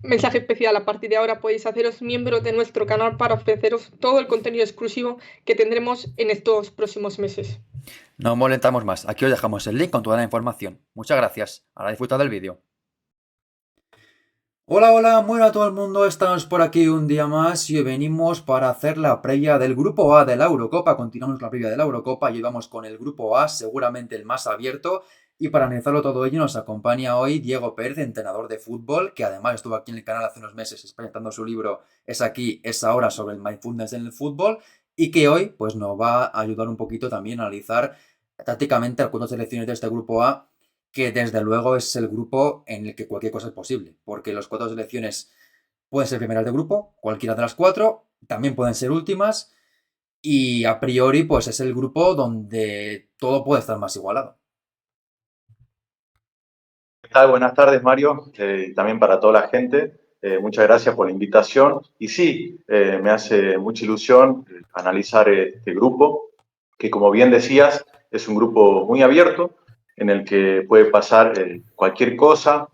mensaje especial, a partir de ahora podéis haceros miembros de nuestro canal para ofreceros todo el contenido exclusivo que tendremos en estos próximos meses. No molestamos más. Aquí os dejamos el link con toda la información. Muchas gracias. Ahora disfrutad del vídeo. Hola, hola, muy buenas a todo el mundo. Estamos por aquí un día más y hoy venimos para hacer la previa del grupo A de la Eurocopa. Continuamos la previa de la Eurocopa y hoy vamos con el grupo A, seguramente el más abierto. Y para analizarlo todo ello nos acompaña hoy Diego Pérez, entrenador de fútbol, que además estuvo aquí en el canal hace unos meses presentando su libro Es aquí, es ahora sobre el mindfulness en el fútbol y que hoy pues nos va a ayudar un poquito también a analizar tácticamente algunas selecciones de este grupo A, que desde luego es el grupo en el que cualquier cosa es posible, porque los cuatro selecciones pueden ser primeras de grupo, cualquiera de las cuatro, también pueden ser últimas, y a priori pues es el grupo donde todo puede estar más igualado. ¿Qué tal? Buenas tardes, Mario. También para toda la gente. Muchas gracias por la invitación. Y sí, me hace mucha ilusión analizar este grupo, que como bien decías, es un grupo muy abierto, en el que puede pasar cualquier cosa,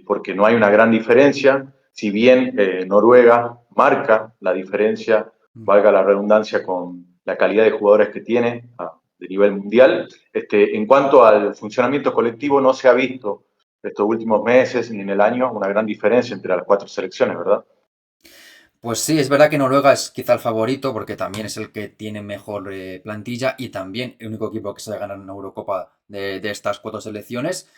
porque no hay una gran diferencia. Si bien Noruega marca la diferencia, valga la redundancia, con la calidad de jugadores que tiene de nivel mundial. En cuanto al funcionamiento colectivo, no se ha visto estos últimos meses ni en el año una gran diferencia entre las cuatro selecciones, ¿verdad? Pues sí, es verdad que Noruega es quizá el favorito porque también es el que tiene mejor plantilla y también el único equipo que se ha ganado una Eurocopa de estas cuatro selecciones,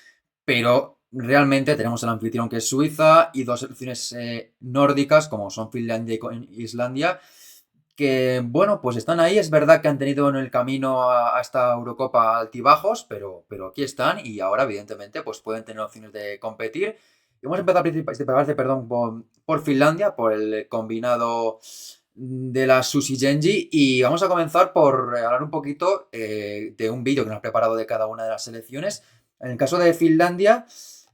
pero realmente tenemos el anfitrión que es Suiza y dos selecciones nórdicas como son Finlandia y Islandia, que bueno, pues están ahí. Es verdad que han tenido en el camino a esta Eurocopa altibajos, pero aquí están y ahora evidentemente pues pueden tener opciones de competir. Y vamos a empezar perdón, por Finlandia, por el combinado de la Susi Genji, y vamos a comenzar por hablar un poquito de un vídeo que nos ha preparado de cada una de las selecciones. En el caso de Finlandia,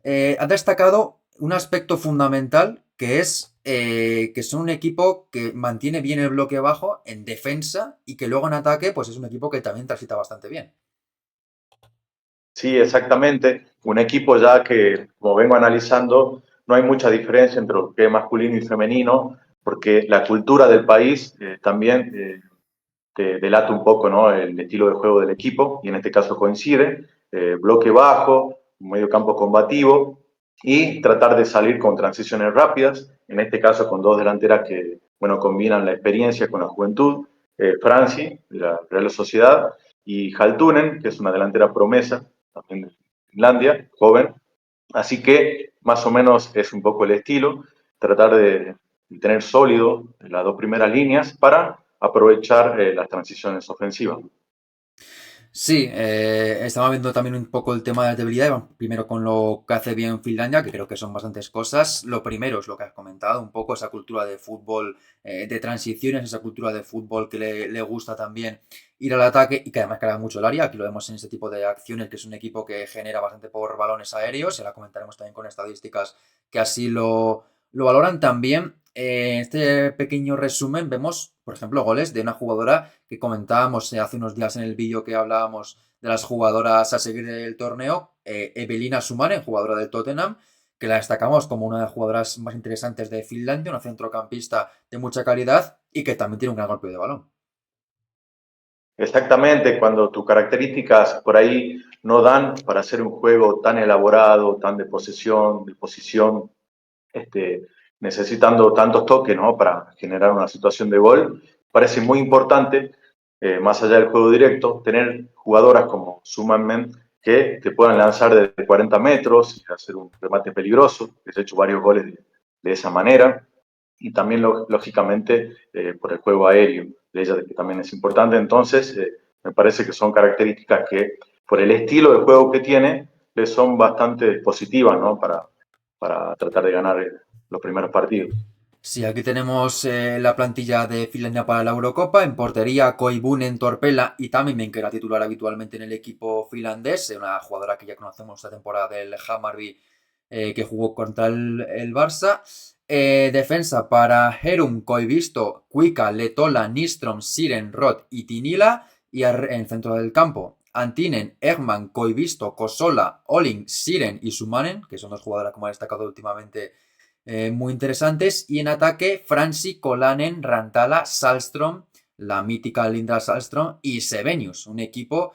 ha destacado un aspecto fundamental que es que son un equipo que mantiene bien el bloque bajo en defensa y que luego en ataque pues es un equipo que también transita bastante bien. Sí, exactamente. Un equipo ya que, como vengo analizando, no hay mucha diferencia entre lo que es masculino y femenino, porque la cultura del país también te delata un poco, ¿no?, el estilo de juego del equipo, y en este caso coincide, bloque bajo, medio campo combativo, y tratar de salir con transiciones rápidas, en este caso con dos delanteras que, bueno, combinan la experiencia con la juventud, Franci, de la Real Sociedad, y Haltunen, que es una delantera promesa, también de Finlandia, joven. Así que más o menos es un poco el estilo, tratar de tener sólido las dos primeras líneas para aprovechar las transiciones ofensivas. Sí, estaba viendo también un poco el tema de las debilidades. Vamos primero con lo que hace bien Finlandia, que creo que son bastantes cosas. Lo primero es lo que has comentado, un poco esa cultura de fútbol, de transiciones, esa cultura de fútbol que le gusta también ir al ataque y que además carga mucho el área. Aquí lo vemos en este tipo de acciones, que es un equipo que genera bastante por balones aéreos. Y la comentaremos también con estadísticas que así lo valoran también. En este pequeño resumen vemos, por ejemplo, goles de una jugadora que comentábamos hace unos días en el vídeo que hablábamos de las jugadoras a seguir del torneo, Evelina Sumanen, jugadora del Tottenham, que la destacamos como una de las jugadoras más interesantes de Finlandia, una centrocampista de mucha calidad y que también tiene un gran golpe de balón. Exactamente, cuando tus características por ahí no dan para hacer un juego tan elaborado, tan de posesión, de posición, este, necesitando tantos toques, ¿no?, para generar una situación de gol, parece muy importante, más allá del juego directo, tener jugadoras como Suman que te puedan lanzar desde 40 metros y hacer un remate peligroso. He hecho varios goles de esa manera. Y también, lógicamente, por el juego aéreo de ella, que también es importante. Entonces, me parece que son características que, por el estilo de juego que tiene, le son bastante positivas, ¿no?, para tratar de ganar los primeros partidos. Sí, aquí tenemos la plantilla de Finlandia para la Eurocopa. En portería, Koivunen, Torpela y Taminen, que era titular habitualmente en el equipo finlandés. Una jugadora que ya conocemos esta temporada del Hammarby, que jugó contra el Barça. Defensa para Herum, Koivisto, Kuika, Letola, Nistrom, Siren, Roth y Tinila. Y en centro del campo, Antinen, Egman, Koivisto, Kosola, Olin, Siren y Sumanen, que son dos jugadoras como ha destacado últimamente muy interesantes. Y en ataque, Franci, Kolanen, Rantala, Salström, la mítica Linda Salström y Sevenius, un equipo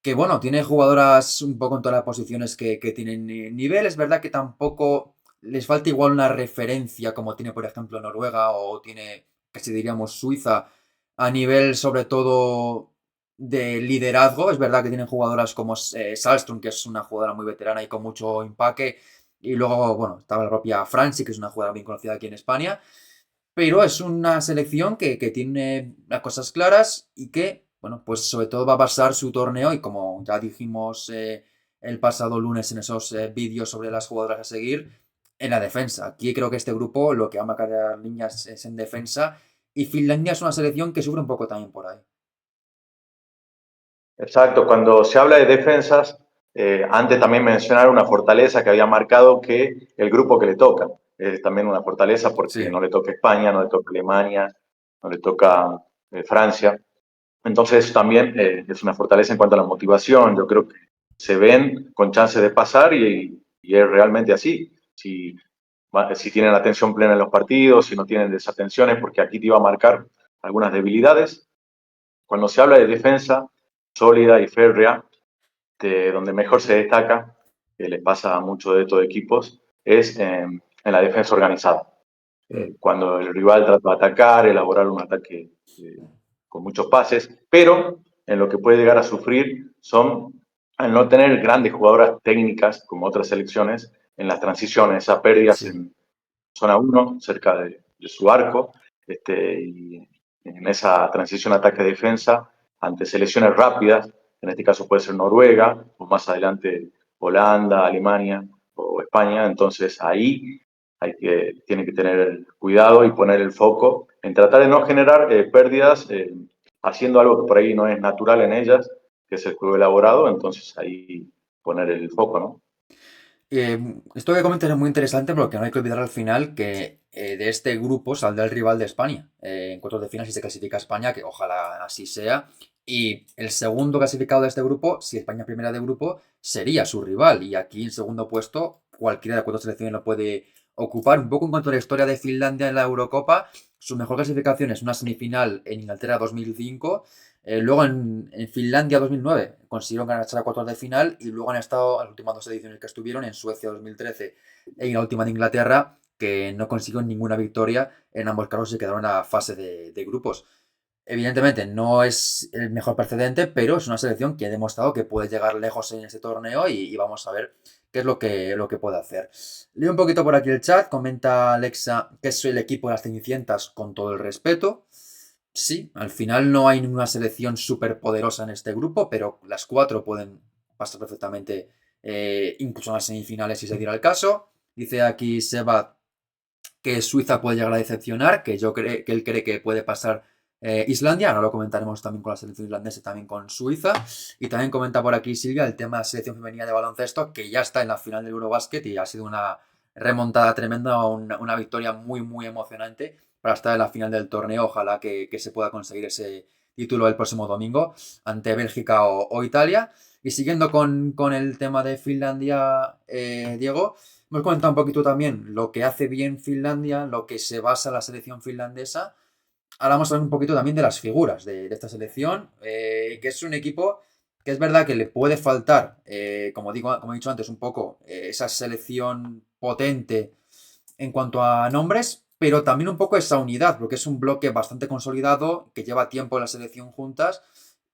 que, bueno, tiene jugadoras un poco en todas las posiciones que tienen nivel. Es verdad que tampoco les falta igual una referencia como tiene, por ejemplo, Noruega o tiene, casi diríamos, Suiza a nivel sobre todo de liderazgo. Es verdad que tienen jugadoras como Salström, que es una jugadora muy veterana y con mucho empaque. Y luego, bueno, estaba la propia Franci, que es una jugadora bien conocida aquí en España. Pero es una selección que tiene las cosas claras y que, bueno, pues sobre todo va a basar su torneo y como ya dijimos el pasado lunes en esos vídeos sobre las jugadoras a seguir, en la defensa. Aquí creo que este grupo lo que va a marcar a las niñas es en defensa y Finlandia es una selección que sufre un poco también por ahí. Exacto, cuando se habla de defensas, antes también mencionar una fortaleza que había marcado que el grupo que le toca es también una fortaleza porque Sí, no le toca España, no le toca Alemania, no le toca Francia. Entonces eso también es una fortaleza en cuanto a la motivación. Yo creo que se ven con chance de pasar y es realmente así. Si tienen atención plena en los partidos, si no tienen desatenciones, porque aquí te iba a marcar algunas debilidades. Cuando se habla de defensa sólida y férrea, donde mejor se destaca, que le pasa a muchos de estos equipos, es en la defensa organizada. mm, Cuando el rival trata de atacar, elaborar un ataque con muchos pases, pero en lo que puede llegar a sufrir son al no tener grandes jugadoras técnicas como otras selecciones en las transiciones, esas pérdidas sí. en zona 1, cerca de su arco, y en esa transición ataque-defensa, ante selecciones rápidas, en este caso puede ser Noruega, o más adelante Holanda, Alemania o España, entonces ahí tiene que tener cuidado y poner el foco en tratar de no generar pérdidas haciendo algo que por ahí no es natural en ellas, que es el juego elaborado, entonces ahí poner el foco, ¿no? Esto que comentas es muy interesante porque no hay que olvidar al final que de este grupo saldrá el rival de España. En cuartos de final si se clasifica España, que ojalá así sea. Y el segundo clasificado de este grupo, si España es primera de grupo, sería su rival. Y aquí en segundo puesto, cualquiera de cuatro selecciones lo puede ocupar. Un poco en cuanto a la historia de Finlandia en la Eurocopa, su mejor clasificación es una semifinal en Inglaterra 2005. Luego en Finlandia 2009 consiguieron ganar a cuartos de final y luego han estado las últimas dos ediciones que estuvieron en Suecia 2013 y en la última de Inglaterra que no consiguieron ninguna victoria. En ambos casos se quedaron en la fase de grupos. Evidentemente no es el mejor precedente, pero es una selección que ha demostrado que puede llegar lejos en este torneo y vamos a ver qué es lo que puede hacer. Leo un poquito por aquí el chat, comenta Alexa que soy el equipo de las Cenicientas con todo el respeto. Sí, al final no hay ninguna selección súper poderosa en este grupo, pero las cuatro pueden pasar perfectamente incluso a las semifinales si se diera el caso. Dice aquí Seba que Suiza puede llegar a decepcionar, que él cree que puede pasar Islandia. Ahora lo comentaremos también con la selección islandesa y también con Suiza. Y también comenta por aquí Silvia el tema de la selección femenina de baloncesto, que ya está en la final del Eurobasket y ha sido una remontada tremenda, una victoria muy, muy emocionante para estar en la final del torneo. Ojalá que se pueda conseguir ese título el próximo domingo ante Bélgica o Italia. Y siguiendo con el tema de Finlandia, Diego, hemos comentado un poquito también lo que hace bien Finlandia, lo que se basa la selección finlandesa. Ahora vamos a hablar un poquito también de las figuras de esta selección, que es un equipo que es verdad que le puede faltar, como he dicho antes, un poco esa selección potente en cuanto a nombres, pero también un poco esa unidad, porque es un bloque bastante consolidado, que lleva tiempo en la selección juntas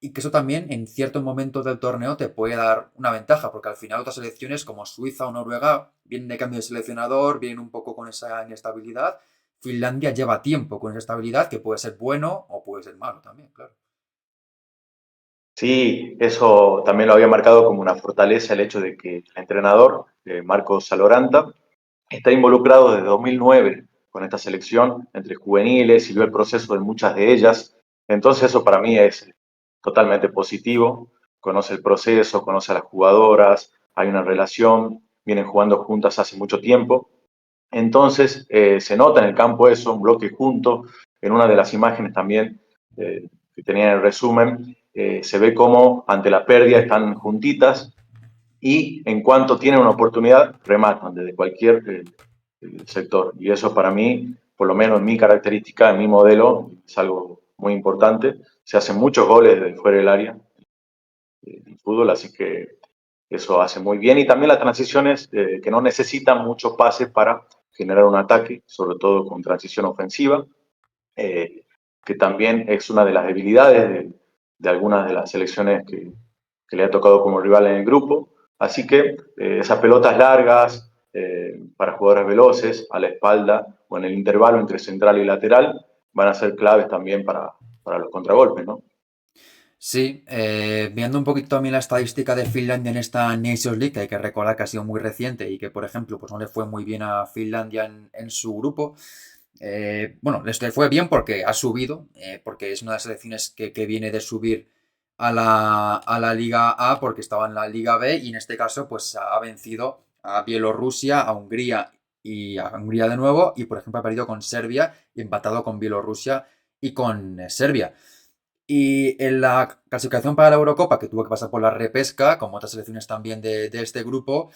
y que eso también en ciertos momentos del torneo te puede dar una ventaja, porque al final otras selecciones como Suiza o Noruega vienen de cambio de seleccionador, vienen un poco con esa inestabilidad. Finlandia lleva tiempo con esa estabilidad que puede ser bueno o puede ser malo también, claro. Sí, eso también lo había marcado como una fortaleza el hecho de que el entrenador, Marcos Saloranta, está involucrado desde 2009 con esta selección, entre juveniles, y vio el proceso de muchas de ellas. Entonces eso para mí es totalmente positivo. Conoce el proceso, conoce a las jugadoras, hay una relación, vienen jugando juntas hace mucho tiempo. Entonces se nota en el campo eso, un bloque junto. En una de las imágenes también que tenía en el resumen, se ve cómo ante la pérdida están juntitas y en cuanto tienen una oportunidad, rematan desde cualquier el sector. Y eso para mí, por lo menos en mi característica, en mi modelo, es algo muy importante. Se hacen muchos goles desde fuera del área en fútbol, así que eso hace muy bien. Y también las transiciones que no necesitan muchos pases para generar un ataque, sobre todo con transición ofensiva, que también es una de las debilidades de algunas de las selecciones que le ha tocado como rival en el grupo. Así que esas pelotas largas para jugadores veloces a la espalda o en el intervalo entre central y lateral van a ser claves también para los contragolpes, ¿no? Sí, viendo un poquito también la estadística de Finlandia en esta Nations League, que hay que recordar que ha sido muy reciente y que, por ejemplo, pues no le fue muy bien a Finlandia en su grupo. Bueno, les le fue bien porque ha subido, porque es una de las selecciones que viene de subir a la Liga A porque estaba en la Liga B y en este caso pues ha vencido a Bielorrusia, a Hungría y a Hungría de nuevo y por ejemplo ha perdido con Serbia y empatado con Bielorrusia y con Serbia. Y en la clasificación para la Eurocopa, que tuvo que pasar por la repesca, como otras selecciones también de este grupo,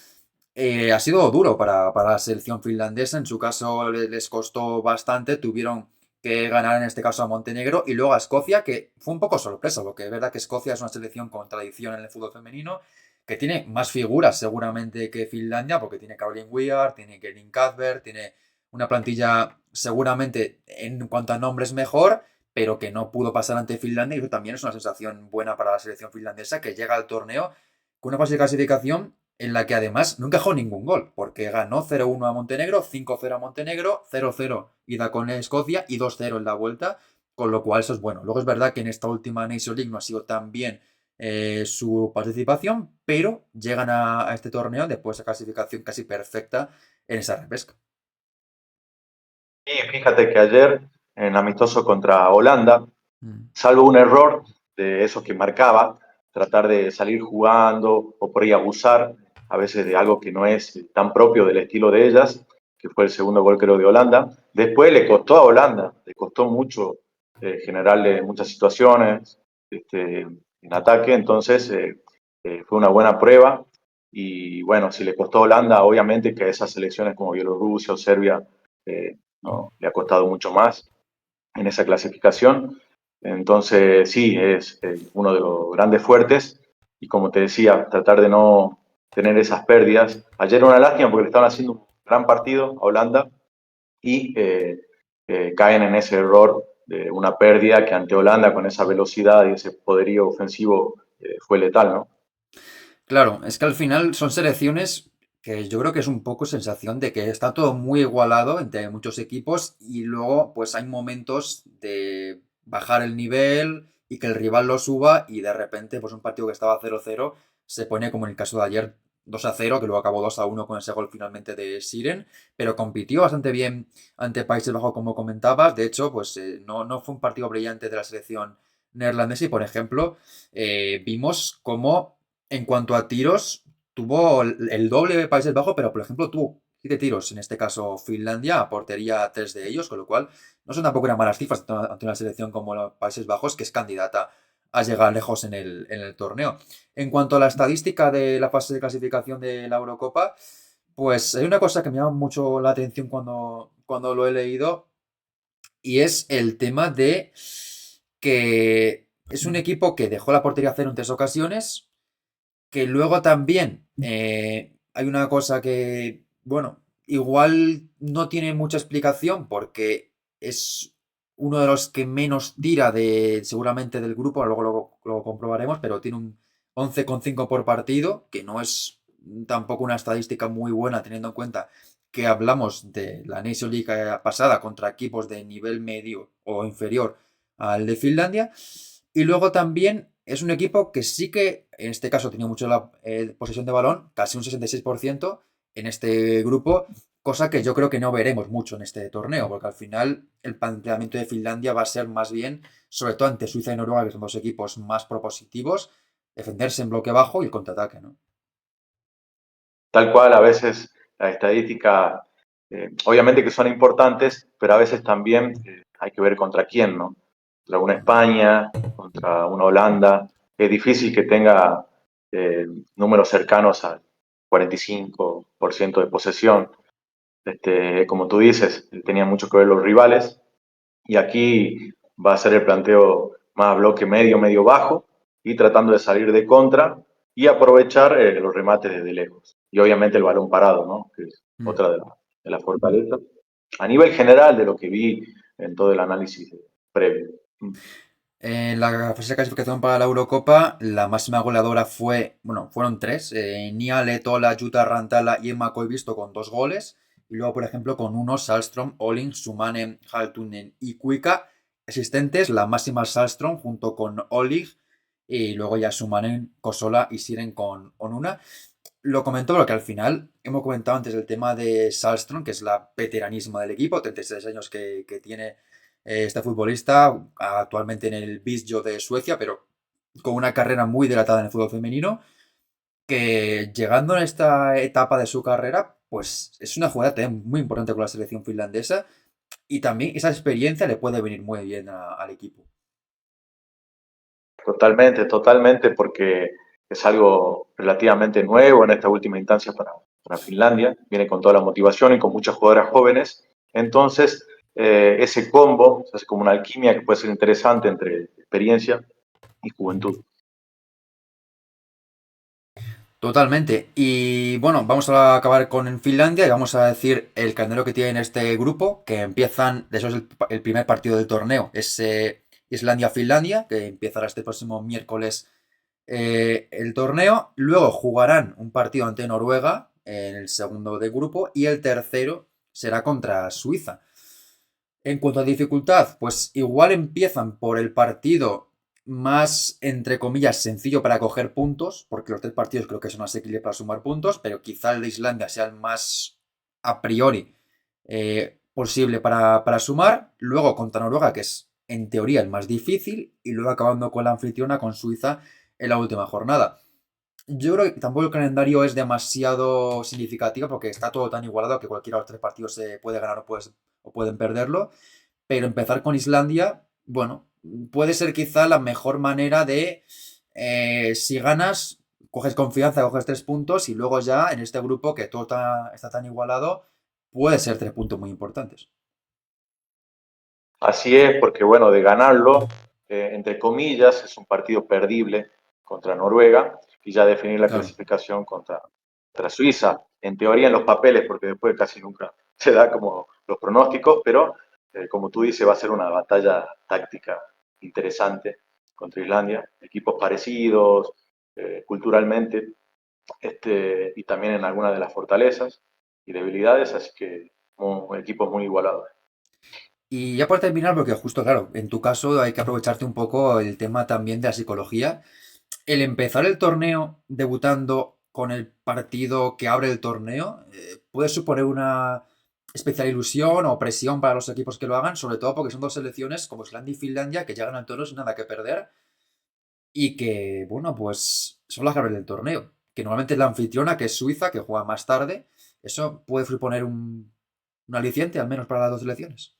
ha sido duro para la selección finlandesa. En su caso les costó bastante. Tuvieron que ganar en este caso a Montenegro y luego a Escocia, que fue un poco sorpresa, porque es verdad que Escocia es una selección con tradición en el fútbol femenino, que tiene más figuras seguramente que Finlandia, porque tiene Caroline Weir, tiene Karin Cuthbert, tiene una plantilla seguramente en cuanto a nombres mejor, pero que no pudo pasar ante Finlandia y eso también es una sensación buena para la selección finlandesa que llega al torneo con una fase de clasificación en la que además no encajó ningún gol, porque ganó 0-1 a Montenegro, 5-0 a Montenegro, 0-0 ida con Escocia y 2-0 en la vuelta, con lo cual eso es bueno. Luego es verdad que en esta última Nations League no ha sido tan bien su participación, pero llegan a este torneo después de esa clasificación casi perfecta en esa repesca. Y fíjate que ayer, en amistoso contra Holanda, Mm. salvo un error de esos que marcaba, tratar de salir jugando o por ahí abusar a veces de algo que no es tan propio del estilo de ellas, que fue el segundo gol creo de Holanda. Después le costó a Holanda, le costó mucho generarle muchas situaciones en ataque, entonces fue una buena prueba. Y bueno, si le costó a Holanda, obviamente que a esas selecciones como Bielorrusia o Serbia no, le ha costado mucho más en esa clasificación. Entonces, sí, es uno de los grandes fuertes y como te decía, tratar de no tener esas pérdidas. Ayer era una lástima porque le estaban haciendo un gran partido a Holanda y caen en ese error de una pérdida que ante Holanda con esa velocidad y ese poderío ofensivo fue letal, ¿no? Claro, es que al final son selecciones que yo creo que es un poco sensación de que está todo muy igualado entre muchos equipos y luego pues hay momentos de bajar el nivel y que el rival lo suba y de repente pues un partido que estaba 0-0 se pone como en el caso de ayer 2-0 que luego acabó 2-1 con ese gol finalmente de Siren, pero compitió bastante bien ante Países Bajos como comentabas, de hecho pues no fue un partido brillante de la selección neerlandesa y por ejemplo vimos cómo en cuanto a tiros, tuvo el doble de Países Bajos, pero por ejemplo tuvo 7 tiros, en este caso Finlandia, a portería 3 de ellos, con lo cual no son tampoco unas malas cifras ante una selección como los Países Bajos, que es candidata a llegar lejos en el torneo. En cuanto a la estadística de la fase de clasificación de la Eurocopa, pues hay una cosa que me llama mucho la atención cuando lo he leído, y es el tema de que es un equipo que dejó la portería cero en 3 ocasiones, que luego también hay una cosa que, bueno, igual no tiene mucha explicación porque es uno de los que menos tira seguramente del grupo, luego lo comprobaremos, pero tiene un 11,5 por partido, que no es tampoco una estadística muy buena teniendo en cuenta que hablamos de la Nation League pasada contra equipos de nivel medio o inferior al de Finlandia. Y luego también es un equipo que sí que, en este caso, tenía mucho la posesión de balón, casi un 66% en este grupo, cosa que yo creo que no veremos mucho en este torneo, porque al final el planteamiento de Finlandia va a ser más bien, sobre todo ante Suiza y Noruega, que son dos equipos más propositivos, defenderse en bloque bajo y el contraataque, ¿no? Tal cual, a veces las estadísticas, obviamente que son importantes, pero a veces también hay que ver contra quién, ¿no? Contra una España, contra una Holanda. Es difícil que tenga números cercanos al 45% de posesión. como tú dices, tenía mucho que ver los rivales y aquí va a ser el planteo más bloque medio, medio bajo y tratando de salir de contra y aprovechar los remates desde lejos. Y obviamente el balón parado, ¿no? Que es Mm. otra de las fortalezas. A nivel general de lo que vi en todo el análisis previo. En la fase de clasificación para la Eurocopa, la máxima goleadora fueron tres: Niale, Tola, Jutta Rantala y Emma Koivisto con 2 goles. Y luego, por ejemplo, con uno, Salström, Olin, Sumanen, Haltunen y Kuika. Asistentes, la máxima Salström junto con Olig. Y luego ya Sumanen, Kosola y Siren con Onuna. Lo comento porque al final hemos comentado antes el tema de Salström, que es la veteranísima del equipo, 36 años que tiene este futbolista, actualmente en el Visjo de Suecia, pero con una carrera muy dilatada en el fútbol femenino, que llegando en esta etapa de su carrera, pues es una jugada también muy importante con la selección finlandesa y también esa experiencia le puede venir muy bien al equipo. Totalmente, totalmente, porque es algo relativamente nuevo en esta última instancia para Finlandia. Viene con toda la motivación y con muchas jugadoras jóvenes. Entonces, ese combo se hace como una alquimia que puede ser interesante entre experiencia y juventud. Totalmente. Y bueno, vamos a acabar con Finlandia y vamos a decir el calendario que tiene este grupo, que empiezan, de eso es el primer partido del torneo, es Islandia-Finlandia, que empezará este próximo miércoles el torneo. Luego jugarán un partido ante Noruega en el segundo de grupo y el tercero será contra Suiza. En cuanto a dificultad, pues igual empiezan por el partido más, entre comillas, sencillo para coger puntos, porque los tres partidos creo que son asequibles para sumar puntos, pero quizá el de Islandia sea el más a priori posible para sumar. Luego contra Noruega, que es en teoría el más difícil, y luego acabando con la anfitriona, con Suiza, en la última jornada. Yo creo que tampoco el calendario es demasiado significativo porque está todo tan igualado que cualquiera de los tres partidos se puede ganar o pueden perderlo. Pero empezar con Islandia, bueno, puede ser quizá la mejor manera de, si ganas, coges confianza, coges 3 puntos y luego ya en este grupo que todo está tan igualado, puede ser 3 puntos muy importantes. Así es, porque bueno, de ganarlo, entre comillas, es un partido perdible contra Noruega y ya definir la Claro. clasificación contra Suiza. En teoría en los papeles, porque después casi nunca se da como los pronósticos, pero como tú dices, va a ser una batalla táctica interesante contra Islandia. Equipos parecidos culturalmente y también en algunas de las fortalezas y debilidades, así que equipos muy igualados. Y ya por terminar, porque justo, claro, en tu caso hay que aprovecharte un poco el tema también de la psicología. El empezar el torneo debutando con el partido que abre el torneo puede suponer una especial ilusión o presión para los equipos que lo hagan, sobre todo porque son dos selecciones como Islandia y Finlandia que llegan al torneo sin nada que perder y que, bueno, pues son las que abren el torneo. Que normalmente es la anfitriona, que es Suiza, que juega más tarde. Eso puede suponer un aliciente, al menos para las dos selecciones.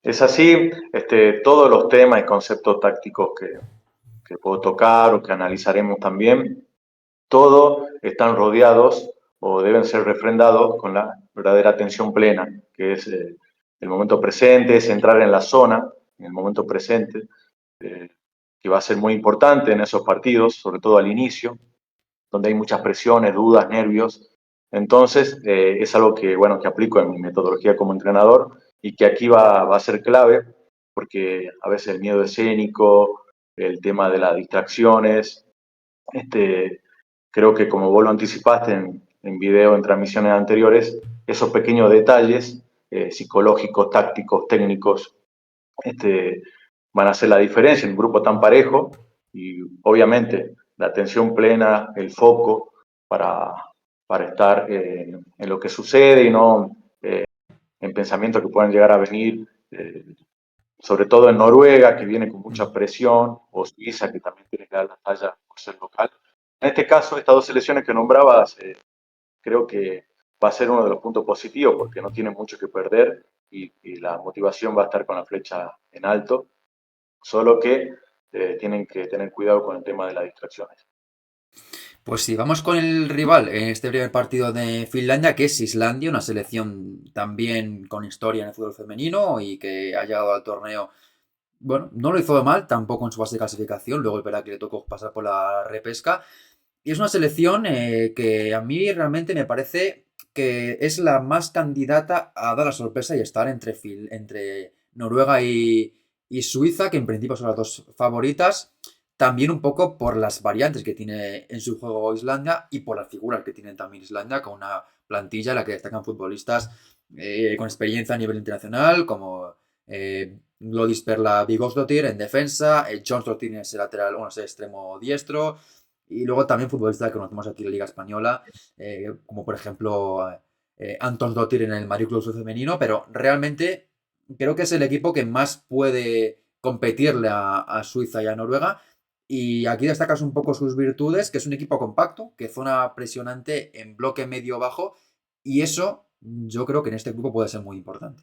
Es así, todos los temas y conceptos tácticos que puedo tocar o que analizaremos también, todos están rodeados o deben ser refrendados con la verdadera atención plena, que es el momento presente, es entrar en la zona, en el momento presente, eh, que va a ser muy importante en esos partidos, sobre todo al inicio, donde hay muchas presiones, dudas, nervios. Entonces, es algo que, bueno, que aplico en mi metodología como entrenador y que aquí va a ser clave, porque a veces el miedo escénico, el tema de las distracciones, este, creo que como vos lo anticipaste en video, en transmisiones anteriores, esos pequeños detalles psicológicos, tácticos, técnicos, van a hacer la diferencia en un grupo tan parejo y obviamente la atención plena, el foco para, para estar en lo que sucede y no en pensamientos que puedan llegar a venir, sobre todo en Noruega, que viene con mucha presión, o Suiza, que también tiene que dar la talla por ser local. En este caso, estas dos selecciones que nombrabas, creo que va a ser uno de los puntos positivos porque no tienen mucho que perder y la motivación va a estar con la flecha en alto, solo que tienen que tener cuidado con el tema de las distracciones. Pues sí, vamos con el rival en este primer partido de Finlandia, que es Islandia, una selección también con historia en el fútbol femenino y que ha llegado al torneo. Bueno, no lo hizo de mal, tampoco en su fase de clasificación, luego es verdad que le tocó pasar por la repesca. Y es una selección que a mí realmente me parece que es la más candidata a dar la sorpresa y estar entre Noruega y Suiza, que en principio son las dos favoritas. También un poco por las variantes que tiene en su juego Islandia y por las figuras que tiene también Islandia, con una plantilla en la que destacan futbolistas con experiencia a nivel internacional, como Glodis Perla Vigosdottir en defensa, Johnsdottir en ese lateral, bueno, ese extremo diestro, y luego también futbolistas que conocemos aquí en la Liga Española, como por ejemplo Anton Dottir en el Madrid Club femenino, pero realmente creo que es el equipo que más puede competirle a Suiza y a Noruega. Y aquí destacas un poco sus virtudes, que es un equipo compacto, que zona presionante en bloque medio-bajo, y eso yo creo que en este grupo puede ser muy importante.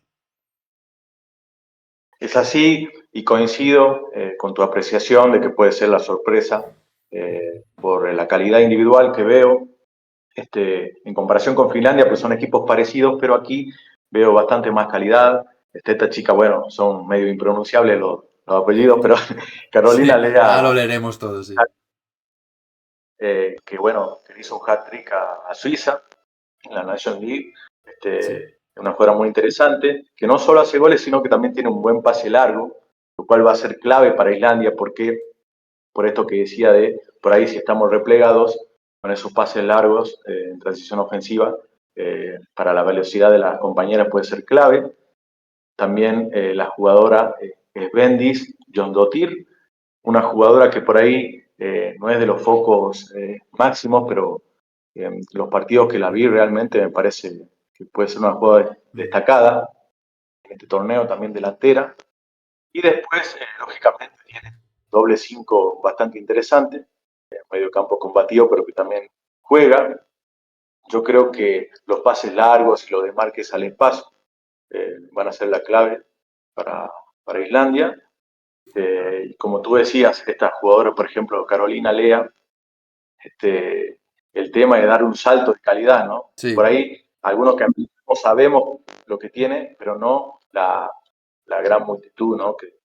Es así y coincido con tu apreciación de que puede ser la sorpresa por la calidad individual que veo. En comparación con Finlandia, pues son equipos parecidos, pero aquí veo bastante más calidad. Esta chica, bueno, son medio impronunciables los apellidos, pero Carolina Sí, ahora lo Lea, leeremos todos, sí. que bueno, que hizo un hat-trick a Suiza en la National League, Sí. una jugadora muy interesante, que no solo hace goles, sino que también tiene un buen pase largo, lo cual va a ser clave para Islandia, porque por esto que decía de, por ahí si estamos replegados, con esos pases largos en transición ofensiva, para la velocidad de las compañeras puede ser clave. También la jugadora es Bendis John Dottir, una jugadora que por ahí no es de los focos máximos, pero los partidos que la vi realmente me parece que puede ser una jugadora destacada en este torneo, también delantera. Y después, lógicamente, tiene doble 5 bastante interesante, medio campo combativo, pero que también juega. Yo creo que los pases largos y los desmarques al espacio van a ser la clave para, para Islandia. Y como tú decías, esta jugadora, por ejemplo, Carolina Lea, el tema de dar un salto de calidad, ¿no? Por Sí. ahí, algunos que no sabemos lo que tiene, pero no la gran multitud, ¿no? Que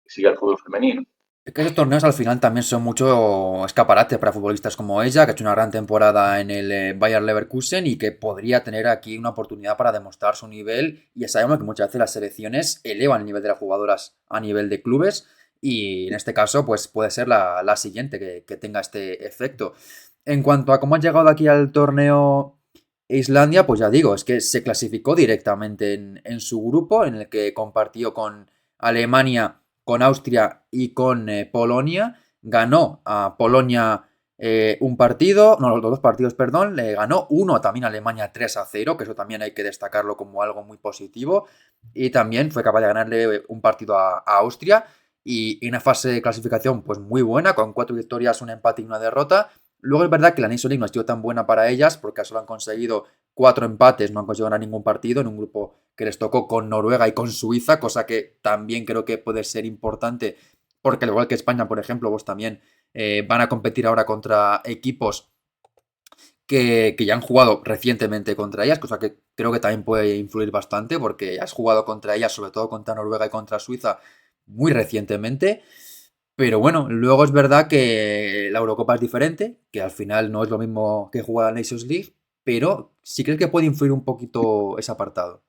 sigue el fútbol femenino. Es que esos torneos al final también son mucho escaparate para futbolistas como ella, que ha hecho una gran temporada en el Bayer Leverkusen y que podría tener aquí una oportunidad para demostrar su nivel. Y ya sabemos que muchas veces las selecciones elevan el nivel de las jugadoras a nivel de clubes y en este caso pues puede ser la siguiente que tenga este efecto. En cuanto a cómo ha llegado aquí al torneo Islandia, pues ya digo, es que se clasificó directamente en su grupo en el que compartió con Alemania, con Austria y con Polonia. Ganó a Polonia un partido, no, los dos partidos, perdón, le ganó uno también a Alemania 3-0, que eso también hay que destacarlo como algo muy positivo. Y también fue capaz de ganarle un partido a Austria. Y una fase de clasificación pues muy buena, con 4 victorias, un empate y una derrota. Luego es verdad que la Nations League no ha sido tan buena para ellas, porque solo han conseguido 4 empates, no han conseguido ganar ningún partido en un grupo que les tocó con Noruega y con Suiza, cosa que también creo que puede ser importante, porque al igual que España, por ejemplo, vos también van a competir ahora contra equipos que ya han jugado recientemente contra ellas, cosa que creo que también puede influir bastante, porque has jugado contra ellas, sobre todo contra Noruega y contra Suiza, muy recientemente. Pero bueno, luego es verdad que la Eurocopa es diferente, que al final no es lo mismo que jugar a la Nations League, pero sí crees que puede influir un poquito ese apartado.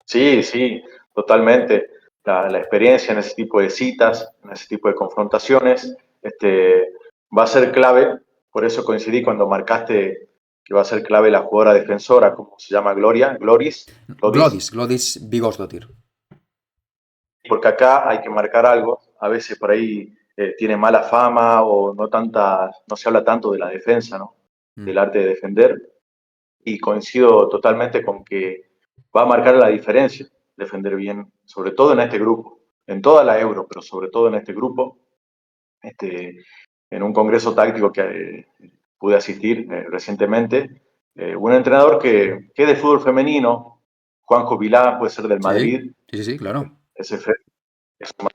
Sí, sí, totalmente. La experiencia en ese tipo de citas, en ese tipo de confrontaciones, va a ser clave. Por eso coincidí cuando marcaste que va a ser clave la jugadora defensora, como se llama Glodis, Glodis Vigosdottir. porque acá hay que marcar algo. A veces por ahí tiene mala fama o no tanta, no se habla tanto de la defensa, ¿no? Del Mm. arte de defender. Y coincido totalmente con que va a marcar la diferencia defender bien, sobre todo en este grupo, en toda la Euro, pero sobre todo en este grupo, este, en un congreso táctico que pude asistir recientemente, un entrenador que es de fútbol femenino, Juanjo Vilá, puede ser del Sí, Madrid, sí, sí, sí, claro. SF, es un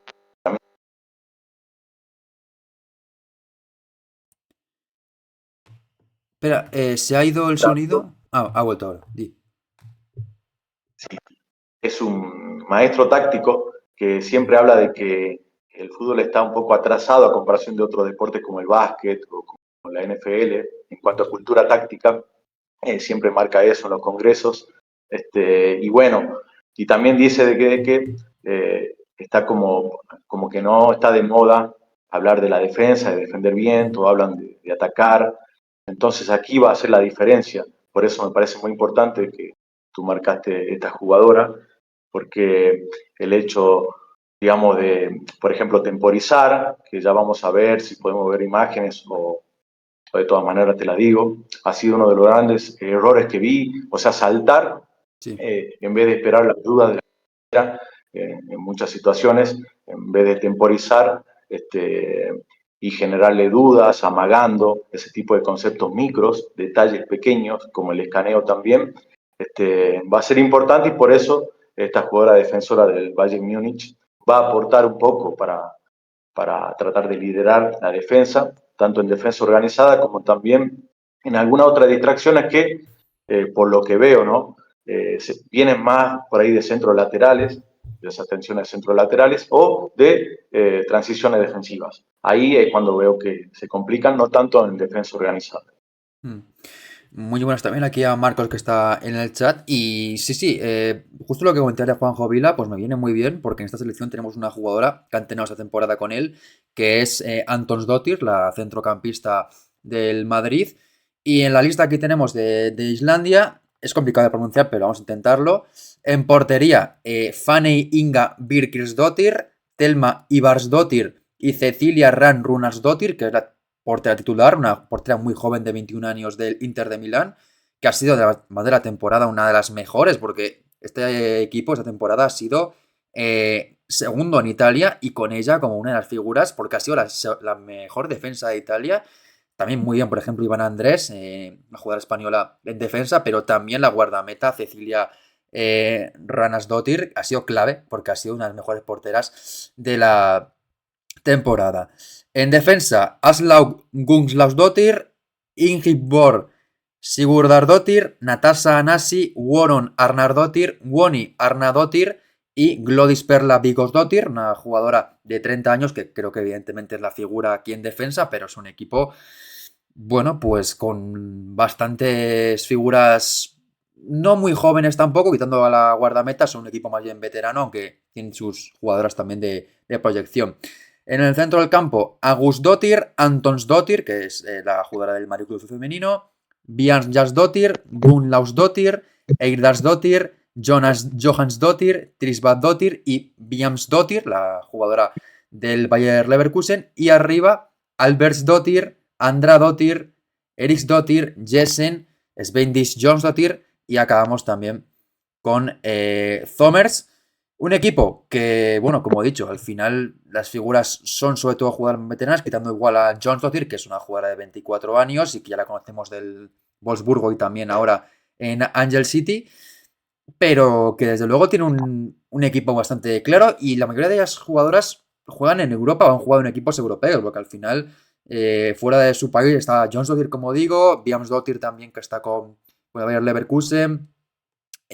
Espera, ¿se ha ido el sonido? Ah, ha vuelto ahora. Di. Sí, es un maestro táctico que siempre habla de que el fútbol está un poco atrasado a comparación de otros deportes como el básquet o como la NFL en cuanto a cultura táctica. Siempre marca eso en los congresos. Y bueno, y también dice de que está como que no está de moda hablar de la defensa, de defender bien, todos hablan de atacar. Entonces aquí va a ser la diferencia. Por eso me parece muy importante que tú marcaste esta jugadora, porque el hecho, digamos, de, por ejemplo, temporizar, que ya vamos a ver si podemos ver imágenes o de todas maneras te la digo, ha sido uno de los grandes errores que vi, o sea, saltar Sí. en vez de esperar la ayuda de la en muchas situaciones, en vez de temporizar y generarle dudas, amagando ese tipo de conceptos micros, detalles pequeños, como el escaneo también, va a ser importante y por eso esta jugadora defensora del Bayern Múnich va a aportar un poco para tratar de liderar la defensa, tanto en defensa organizada como también en algunas otras distracciones que, por lo que veo, ¿no? Vienen más por ahí de centros laterales, de esas tensiones centros laterales o de transiciones defensivas. Ahí es cuando veo que se complican, no tanto en defensa organizada. Mm. Muy buenas también aquí a Marcos que está en el chat. Y sí, sí, justo lo que comentaría Juanjo Vila, pues me viene muy bien porque en esta selección tenemos una jugadora que han tenido esta temporada con él, que es Antonsdóttir, la centrocampista del Madrid. Y en la lista que tenemos de Islandia, es complicado de pronunciar, pero vamos a intentarlo. En portería, Fanny Inga Birkisdóttir, Telma Ibarsdóttir y Cecilia Ran Runarsdóttir, que es la portera titular, una portera muy joven de 21 años del Inter de Milán, que ha sido de la temporada una de las mejores, porque este equipo, esta temporada, ha sido segundo en Italia y con ella como una de las figuras, porque ha sido la mejor defensa de Italia. También muy bien, por ejemplo, Iván Andrés, una jugadora española en defensa, pero también la guardameta Cecilia Ranasdóttir ha sido clave, porque ha sido una de las mejores porteras de la temporada. En defensa, Aslaug Gunslausdóttir, Ingiborg Sigurdardóttir, Natasa Anasi, Woron Arnardóttir, Woni Arnardóttir y Glodis Perla Vigosdóttir, una jugadora de 30 años que creo que evidentemente es la figura aquí en defensa, pero es un equipo, bueno, pues con bastantes figuras no muy jóvenes tampoco, quitando a la guardameta, son un equipo más bien veterano, aunque tienen sus jugadoras también de proyección. En el centro del campo, Agusdóttir, Antonsdóttir, que es la jugadora del Mario Cruz femenino, Bjarnsdóttir, Gunnlausdóttir, Eirdarsdóttir, Johansdóttir, Trisbaddóttir y Bjamsdóttir, la jugadora del Bayer Leverkusen. Y arriba, Albertsdóttir, Andradóttir, Eriksdóttir, Jessen, Svendis Jonsdóttir y acabamos también con Zomers. Un equipo que, bueno, como he dicho, al final las figuras son sobre todo jugadoras veteranas, quitando igual a Jonsdóttir, que es una jugadora de 24 años y que ya la conocemos del Wolfsburgo y también ahora en Angel City, pero que desde luego tiene un equipo bastante claro y la mayoría de las jugadoras juegan en Europa o han jugado en equipos europeos, porque al final fuera de su país está Jonsdóttir, como digo, Bjamsdóttir también que está con el Bayer Leverkusen,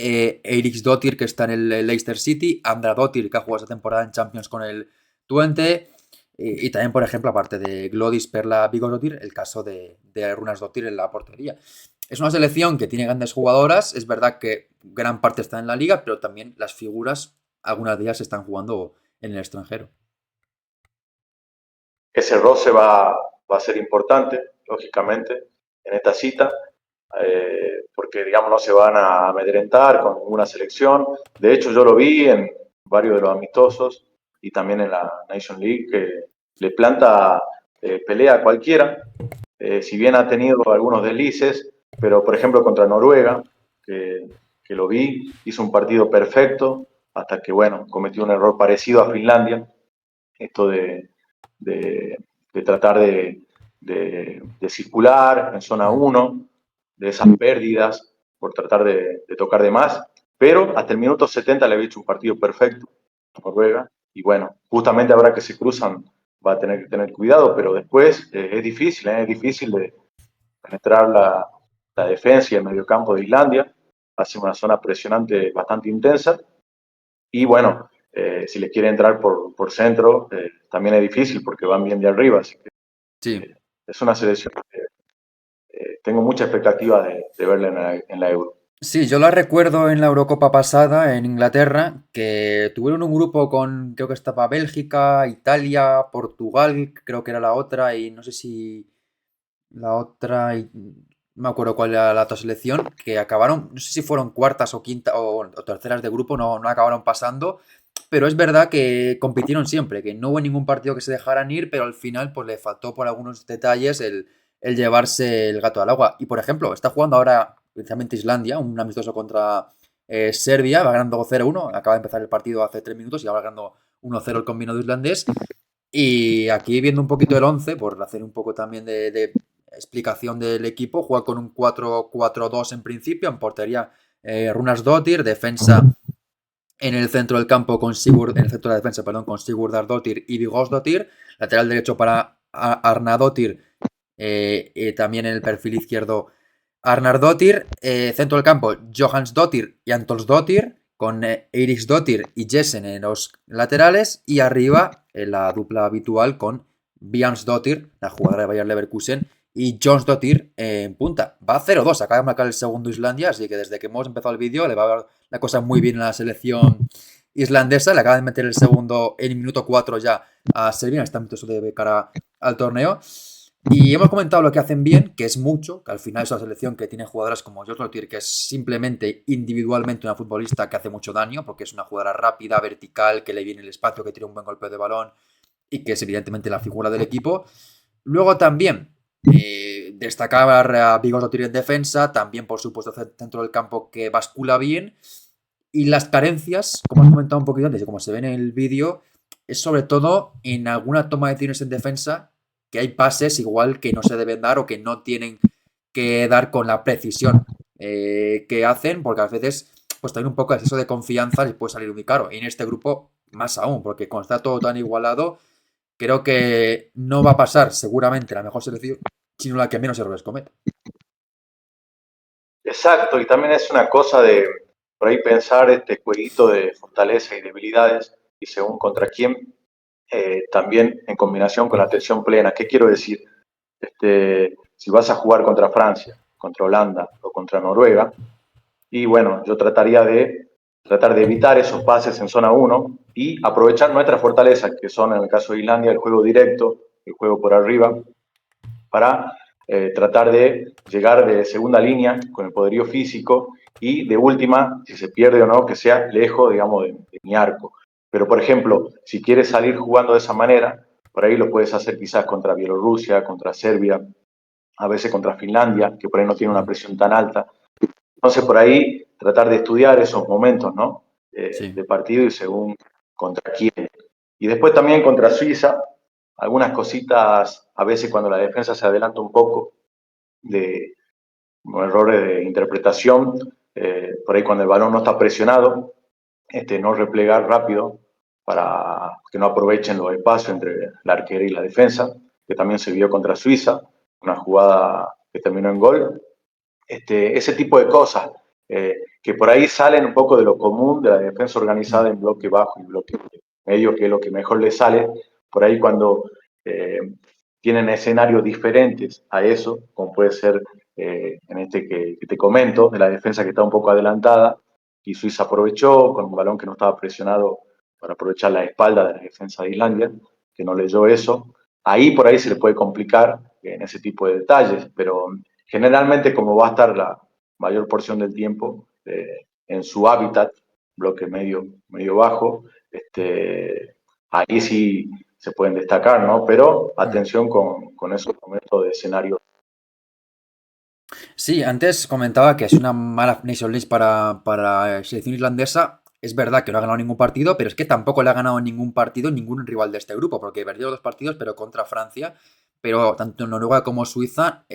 Eiríksdóttir que está en el Leicester City, Andradóttir que ha jugado esta temporada en Champions con el Twente y también, por ejemplo, aparte de Glodis Perla Vigosdóttir, el caso de Runarsdóttir en la portería. Es una selección que tiene grandes jugadoras, es verdad que gran parte está en la liga, pero también las figuras, algunas de ellas están jugando en el extranjero. Ese roce va a ser importante, lógicamente, en esta cita, porque, digamos, no se van a amedrentar con ninguna selección. De hecho, yo lo vi en varios de los amistosos y también en la Nation League, que le planta pelea a cualquiera, si bien ha tenido algunos deslices, pero, por ejemplo, contra Noruega, que lo vi, hizo un partido perfecto, hasta que, bueno, cometió un error parecido a Finlandia, esto de tratar de circular en zona 1, de esas pérdidas por tratar de tocar de más, pero hasta el minuto 70 le había hecho un partido perfecto a Noruega, y bueno, justamente ahora que se cruzan va a tener que tener cuidado, pero después es difícil penetrar la defensa y el mediocampo de Islandia. Hace una zona presionante bastante intensa. Y bueno, si les quiere entrar por centro, también es difícil porque van bien de arriba. Así que Sí. es una selección que tengo mucha expectativa de verla en la Euro. Sí, yo la recuerdo en la Eurocopa pasada en Inglaterra, que tuvieron un grupo con, creo que estaba Bélgica, Italia, Portugal, creo que era la otra, y no sé si la otra, no me acuerdo cuál era la otra selección, que acabaron, no sé si fueron cuartas o quinta o terceras de grupo, no acabaron pasando, pero es verdad que compitieron siempre, que no hubo ningún partido que se dejaran ir, pero al final pues le faltó por algunos detalles el llevarse el gato al agua. Y por ejemplo, está jugando ahora precisamente Islandia, un amistoso contra Serbia, va ganando 0-1, acaba de empezar el partido hace 3 minutos y ahora ganando 1-0 el combinado islandés. Y aquí viendo un poquito el 11, por hacer un poco también de explicación del equipo, juega con un 4-4-2 en principio, en portería Runarsdóttir, defensa en el centro del campo con en el centro de la defensa, perdón, con Sigurðardóttir y Vigosdóttir, lateral derecho para Arnadóttir, también en el perfil izquierdo Arnardóttir, centro del campo Johansdóttir y Antolsdóttir, con Eiríksdóttir y Jessen en los laterales, y arriba la dupla habitual con Bjarnsdóttir, la jugadora de Bayer Leverkusen, y Jonsdóttir en punta. Va 0-2, acaba de marcar el segundo Islandia, así que desde que hemos empezado el vídeo le va a dar la cosa muy bien a la selección islandesa. Le acaba de meter el segundo en el minuto 4 ya a Serbia, está de cara al torneo. Y hemos comentado lo que hacen bien, que es mucho, que al final es una selección que tiene jugadoras como Jonsdóttir, que es simplemente individualmente una futbolista que hace mucho daño, porque es una jugadora rápida, vertical, que le viene el espacio, que tiene un buen golpe de balón y que es evidentemente la figura del equipo. Luego también destacar a Vigosdóttir en defensa, también por supuesto centro del campo que bascula bien. Y las carencias, como has comentado un poquito antes y como se ve en el vídeo, es sobre todo en alguna toma de decisiones en defensa, que hay pases igual que no se deben dar o que no tienen que dar con la precisión que hacen, porque a veces pues también un poco de exceso de confianza les puede salir muy caro. Y en este grupo más aún, porque como está todo tan igualado, creo que no va a pasar seguramente la mejor selección, sino la que menos errores cometa. Exacto, y también es una cosa de por ahí pensar este jueguito de fortaleza y debilidades y según contra quién, también en combinación con la atención plena. ¿Qué quiero decir? Si vas a jugar contra Francia, contra Holanda o contra Noruega, y bueno, yo trataría de tratar de evitar esos pases en zona 1 y aprovechar nuestras fortalezas, que son en el caso de Islandia el juego directo, el juego por arriba, para tratar de llegar de segunda línea con el poderío físico y de última, si se pierde o no, que sea lejos, digamos, de mi arco. Pero, por ejemplo, si quieres salir jugando de esa manera, por ahí lo puedes hacer quizás contra Bielorrusia, contra Serbia, a veces contra Finlandia, que por ahí no tiene una presión tan alta. Entonces, por ahí tratar de estudiar esos momentos, ¿no? Sí. De partido y según contra quién. Y después también contra Suiza, algunas cositas, a veces cuando la defensa se adelanta un poco, de errores de interpretación, por ahí cuando el balón no está presionado, no replegar rápido para que no aprovechen los espacios entre la arquera y la defensa, que también se vio contra Suiza, una jugada que terminó en gol. Ese tipo de cosas que por ahí salen un poco de lo común de la defensa organizada en bloque bajo y bloque medio, que es lo que mejor le sale. Por ahí cuando tienen escenarios diferentes a eso, como puede ser en que te comento, de la defensa que está un poco adelantada, y Suiza aprovechó con un balón que no estaba presionado para aprovechar la espalda de la defensa de Islandia, que no leyó eso. Ahí por ahí se le puede complicar en ese tipo de detalles, pero generalmente como va a estar la mayor porción del tiempo en su hábitat, bloque medio bajo, ahí sí se pueden destacar, ¿no? Pero atención con esos momentos de escenario. Sí, antes comentaba que es una mala Nation List para la selección islandesa. Es verdad que no ha ganado ningún partido, pero es que tampoco le ha ganado ningún partido ningún rival de este grupo, porque perdió 2 partidos, pero contra Francia. Pero tanto Noruega como Suiza,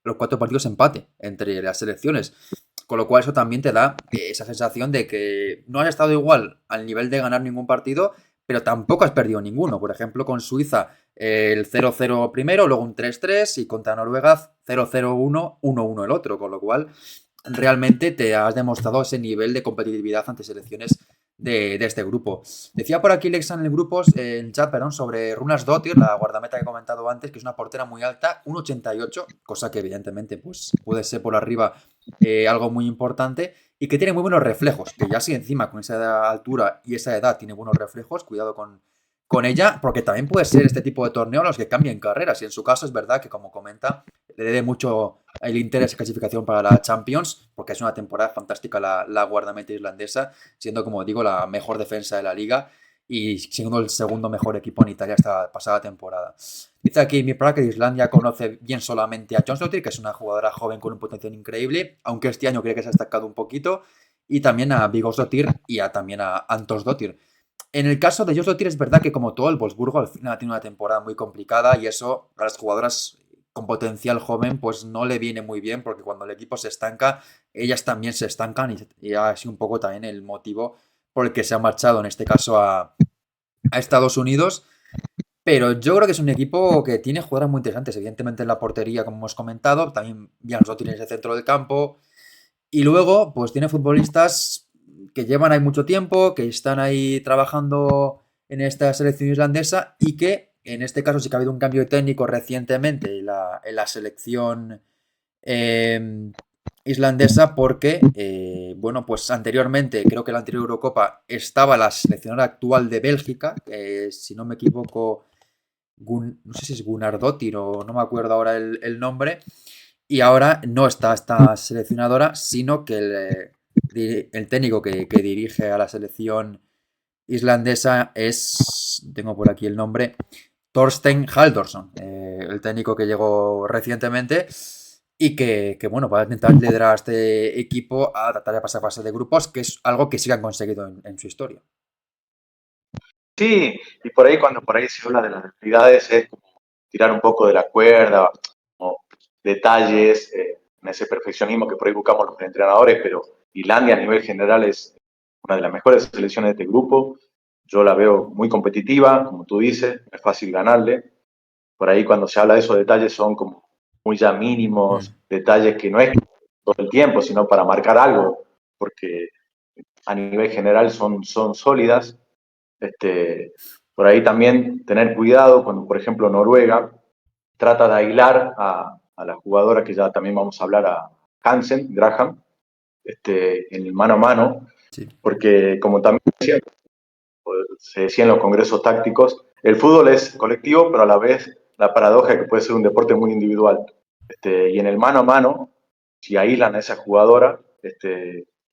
los 4 partidos empate entre las selecciones. Con lo cual eso también te da esa sensación de que no has estado igual al nivel de ganar ningún partido, pero tampoco has perdido ninguno. Por ejemplo, con Suiza el 0-0 primero, luego un 3-3 y contra Noruega 0-0-1, 1-1 el otro, con lo cual realmente te has demostrado ese nivel de competitividad ante selecciones de este grupo. Decía por aquí Lexa en el chat, perdón, sobre Runasdóttir, la guardameta que he comentado antes, que es una portera muy alta, 1,88, cosa que evidentemente pues, puede ser por arriba algo muy importante, y que tiene muy buenos reflejos, que ya si encima con esa altura y esa edad tiene buenos reflejos, cuidado con ella, porque también puede ser este tipo de torneo los que cambien carreras, y en su caso es verdad que, como comenta, le debe mucho el interés de clasificación para la Champions, porque es una temporada fantástica la guardameta islandesa, siendo, como digo, la mejor defensa de la liga y siendo el segundo mejor equipo en Italia esta pasada temporada. Dice aquí mi Praga que Islandia conoce bien solamente a Jónsdóttir, que es una jugadora joven con un potencial increíble, aunque este año creo que se ha destacado un poquito, y también a Vigosdóttir y también a Antosdóttir. En el caso de Jónsdóttir es verdad que, como todo el Wolfsburgo, al final tiene una temporada muy complicada y eso a las jugadoras con potencial joven pues no le viene muy bien, porque cuando el equipo se estanca, ellas también se estancan, y ha sido un poco también el motivo por el que se ha marchado en este caso a Estados Unidos. Pero yo creo que es un equipo que tiene jugadoras muy interesantes, evidentemente en la portería, como hemos comentado, también Jónsdóttir en ese centro del campo, y luego pues tiene futbolistas que llevan ahí mucho tiempo, que están ahí trabajando en esta selección islandesa, y que en este caso sí que ha habido un cambio técnico recientemente en la selección islandesa, porque, bueno, pues anteriormente, creo que en la anterior Eurocopa estaba la seleccionadora actual de Bélgica, si no me equivoco, no sé si es Gunnardóttir o no me acuerdo ahora el nombre, y ahora no está esta seleccionadora, sino que el técnico que dirige a la selección islandesa tengo por aquí el nombre, Thorstein Halldórsson, el técnico que llegó recientemente y que, bueno, va a intentar liderar a este equipo a tratar de pasar fase de grupos, que es algo que sí que han conseguido en su historia. Sí, y por ahí cuando por ahí se habla de las debilidades es como tirar un poco de la cuerda, como detalles, en ese perfeccionismo que por ahí buscamos los entrenadores, pero Islandia a nivel general es una de las mejores selecciones de este grupo. Yo la veo muy competitiva, como tú dices, es fácil ganarle. Por ahí cuando se habla de esos detalles son como muy ya mínimos, detalles que no es todo el tiempo, sino para marcar algo, porque a nivel general son sólidas. Por ahí también tener cuidado cuando, por ejemplo, Noruega trata de aislar a la jugadora que ya también vamos a hablar, a Hansen, Graham, en el mano a mano, Sí. porque como también se decía en los congresos tácticos, el fútbol es colectivo, pero a la vez la paradoja es que puede ser un deporte muy individual. Y en el mano a mano, si aíslan a esa jugadora,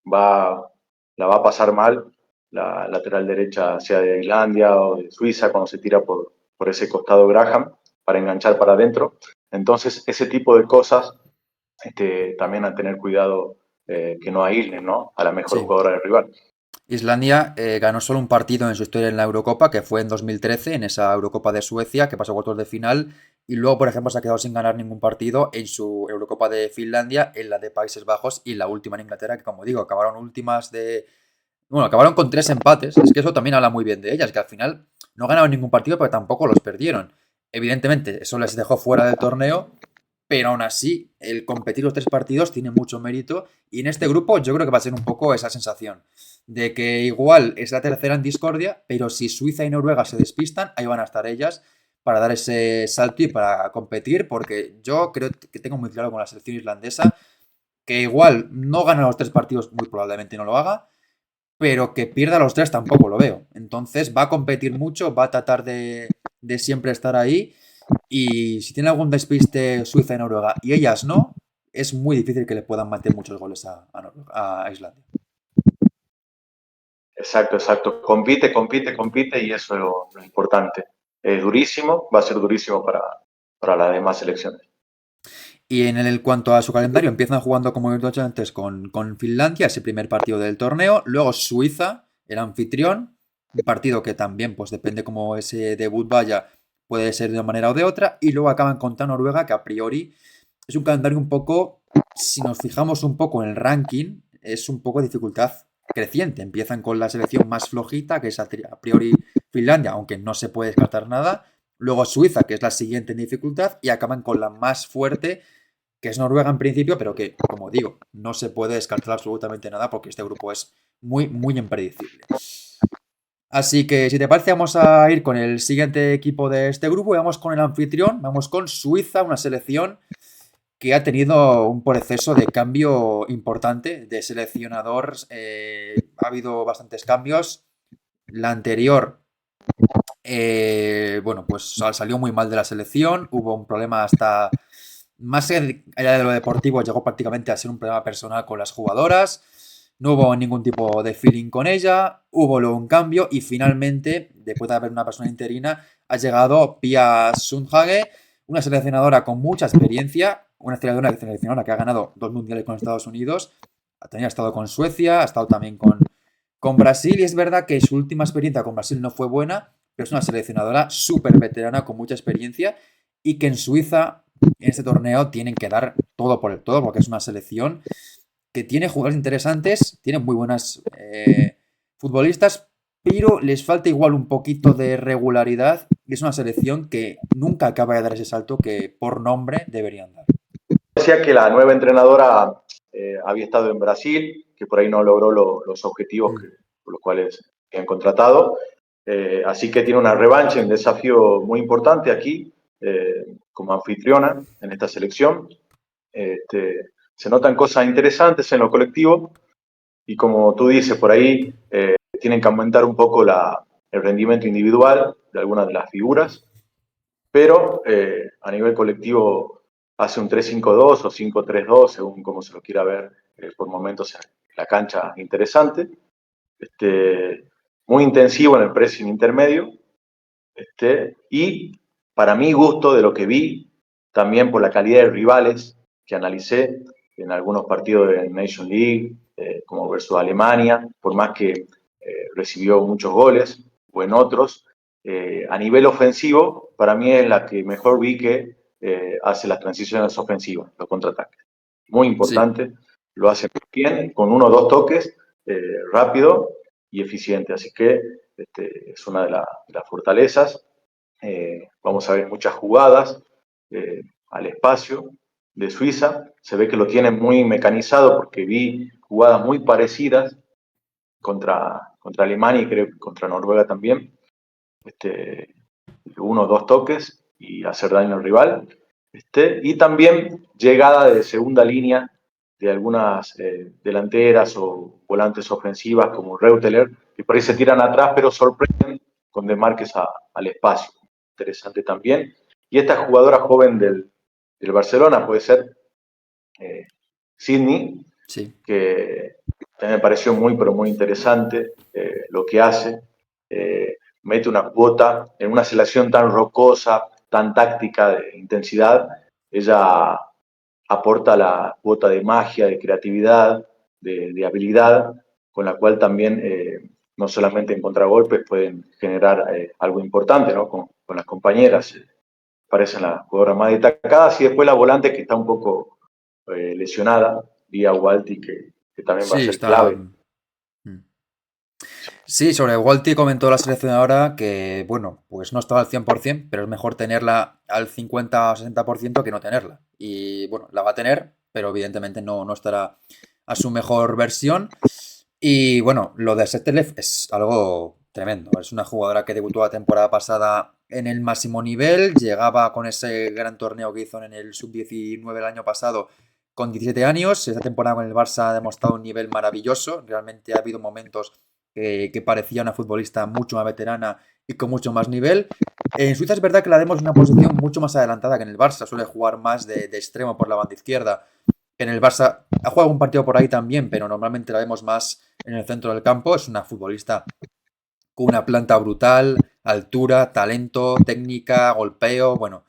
la va a pasar mal la lateral derecha, sea de Islandia o de Suiza, cuando se tira por ese costado Graham para enganchar para adentro. Entonces, ese tipo de cosas también a tener cuidado, que no aíslen, ¿no?, a la mejor Sí. jugadora del rival. Islandia ganó solo un partido en su historia en la Eurocopa, que fue en 2013, en esa Eurocopa de Suecia, que pasó a cuartos de final, y luego, por ejemplo, se ha quedado sin ganar ningún partido en su Eurocopa de Finlandia, en la de Países Bajos y la última en Inglaterra, que, como digo, acabaron últimas de... Bueno, acabaron con 3 empates. Es que eso también habla muy bien de ellas, que al final no ganaron ningún partido, pero tampoco los perdieron. Evidentemente, eso les dejó fuera del torneo, pero aún así, el competir los 3 partidos tiene mucho mérito, y en este grupo yo creo que va a ser un poco esa sensación de que igual es la tercera en discordia, pero si Suiza y Noruega se despistan, ahí van a estar ellas para dar ese salto y para competir, porque yo creo que tengo muy claro con la selección islandesa que igual no gana los 3 partidos, muy probablemente no lo haga, pero que pierda los 3 tampoco lo veo. Entonces va a competir mucho, va a tratar de siempre estar ahí, y si tiene algún despiste Suiza y Noruega y ellas no, es muy difícil que le puedan meter muchos goles a Islandia. Exacto, exacto. Compite, compite, compite, y eso es lo importante. Es durísimo, va a ser durísimo para las demás selecciones. Y cuanto a su calendario, empiezan jugando, como he dicho antes, con Finlandia, ese primer partido del torneo. Luego Suiza, el anfitrión, un partido que también, pues depende cómo ese debut vaya, puede ser de una manera o de otra. Y luego acaban contra Noruega, que a priori es un calendario un poco, si nos fijamos un poco en el ranking, es un poco de dificultad creciente. Empiezan con la selección más flojita, que es a priori Finlandia, aunque no se puede descartar nada. Luego Suiza, que es la siguiente en dificultad, y acaban con la más fuerte, que es Noruega en principio, pero que, como digo, no se puede descartar absolutamente nada porque este grupo es muy, muy impredecible. Así que, si te parece, vamos a ir con el siguiente equipo de este grupo y vamos con el anfitrión, vamos con Suiza, una selección que ha tenido un proceso de cambio importante de seleccionador. Ha habido bastantes cambios. La anterior, bueno, pues salió muy mal de la selección, hubo un problema hasta, más allá de lo deportivo, llegó prácticamente a ser un problema personal con las jugadoras, no hubo ningún tipo de feeling con ella, hubo luego un cambio y finalmente, después de haber una persona interina, ha llegado Pia Sundhage, una seleccionadora con mucha experiencia, una seleccionadora que ha ganado 2 mundiales con Estados Unidos, también ha estado con Suecia, ha estado también con Brasil y es verdad que su última experiencia con Brasil no fue buena, pero es una seleccionadora súper veterana con mucha experiencia y que en Suiza, en este torneo, tienen que dar todo por el todo porque es una selección que tiene jugadores interesantes, tiene muy buenas futbolistas, pero les falta igual un poquito de regularidad y es una selección que nunca acaba de dar ese salto que por nombre deberían dar. Decía que la nueva entrenadora había estado en Brasil, que por ahí no logró los objetivos por los cuales habían contratado. Así que tiene una revancha, un desafío muy importante aquí, como anfitriona en esta selección. Se notan cosas interesantes en lo colectivo y como tú dices, por ahí tienen que aumentar un poco el rendimiento individual de algunas de las figuras, pero a nivel colectivo hace un 3-5-2 o 5-3-2, según cómo se lo quiera ver por momentos en la cancha interesante. Muy intensivo en el pressing intermedio. Y para mi gusto, de lo que vi, también por la calidad de rivales que analicé en algunos partidos de Nation League, como versus Alemania, por más que recibió muchos goles, o en otros, a nivel ofensivo, para mí es la que mejor vi que hace las transiciones ofensivas, los contraataques. Muy importante, sí. Lo hace bien, con 1 o 2 toques, rápido y eficiente. Así que es una de las fortalezas. Vamos a ver muchas jugadas al espacio de Suiza. Se ve que lo tienen muy mecanizado porque vi jugadas muy parecidas contra Alemania y creo que contra Noruega también. 1 o 2 toques y hacer daño al rival. Y también llegada de segunda línea de algunas delanteras o volantes ofensivas como Reuteler, que por ahí se tiran atrás pero sorprenden con desmarques al espacio. Interesante también. Y esta jugadora joven del Barcelona puede ser Sydney, sí, que también me pareció muy, pero muy interesante lo que hace. Mete una cuota en una selección tan rocosa, tan táctica, de intensidad. Ella aporta la cuota de magia, de creatividad, de habilidad, con la cual también no solamente en contragolpes pueden generar algo importante, ¿no? Con las compañeras. Parecen las jugadoras más destacadas y después la volante que está un poco lesionada, Lia Walti, que también va a ser clave. Sí, sobre Walti comentó la seleccionadora que, bueno, pues no estaba al 100%, pero es mejor tenerla al 50 o 60% que no tenerla. Y bueno, la va a tener, pero evidentemente no estará a su mejor versión. Y bueno, lo de Setelev es algo tremendo. Es una jugadora que debutó la temporada pasada en el máximo nivel, llegaba con ese gran torneo que hizo en el Sub-19 el año pasado con 17 años. Esta temporada con el Barça ha demostrado un nivel maravilloso. Realmente ha habido momentos que parecía una futbolista mucho más veterana y con mucho más nivel. En Suiza es verdad que la vemos en una posición mucho más adelantada que en el Barça. Suele jugar más de extremo por la banda izquierda. En el Barça ha jugado un partido por ahí también, pero normalmente la vemos más en el centro del campo. Es una futbolista con una planta brutal, altura, talento, técnica, golpeo. Bueno,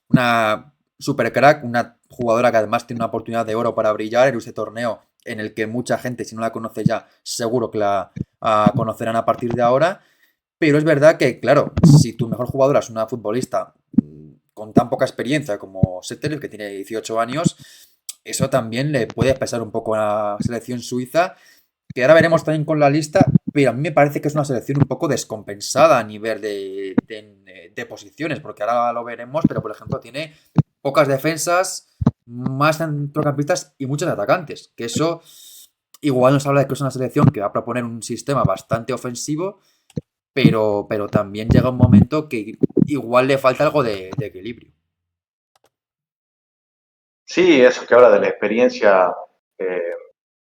una super crack, una jugadora que además tiene una oportunidad de oro para brillar en este torneo en el que mucha gente, si no la conoce ya, seguro que la conocerán a partir de ahora. Pero es verdad que, claro, si tu mejor jugadora es una futbolista con tan poca experiencia como Settel, que tiene 18 años, eso también le puede pesar un poco a la selección suiza, que ahora veremos también con la lista, pero a mí me parece que es una selección un poco descompensada a nivel de posiciones, porque ahora lo veremos, pero por ejemplo tiene pocas defensas, más centrocampistas y muchos atacantes. Que eso igual nos habla de que es una selección que va a proponer un sistema bastante ofensivo, pero también llega un momento que igual le falta algo de equilibrio. Sí, eso que habla de la experiencia, eh,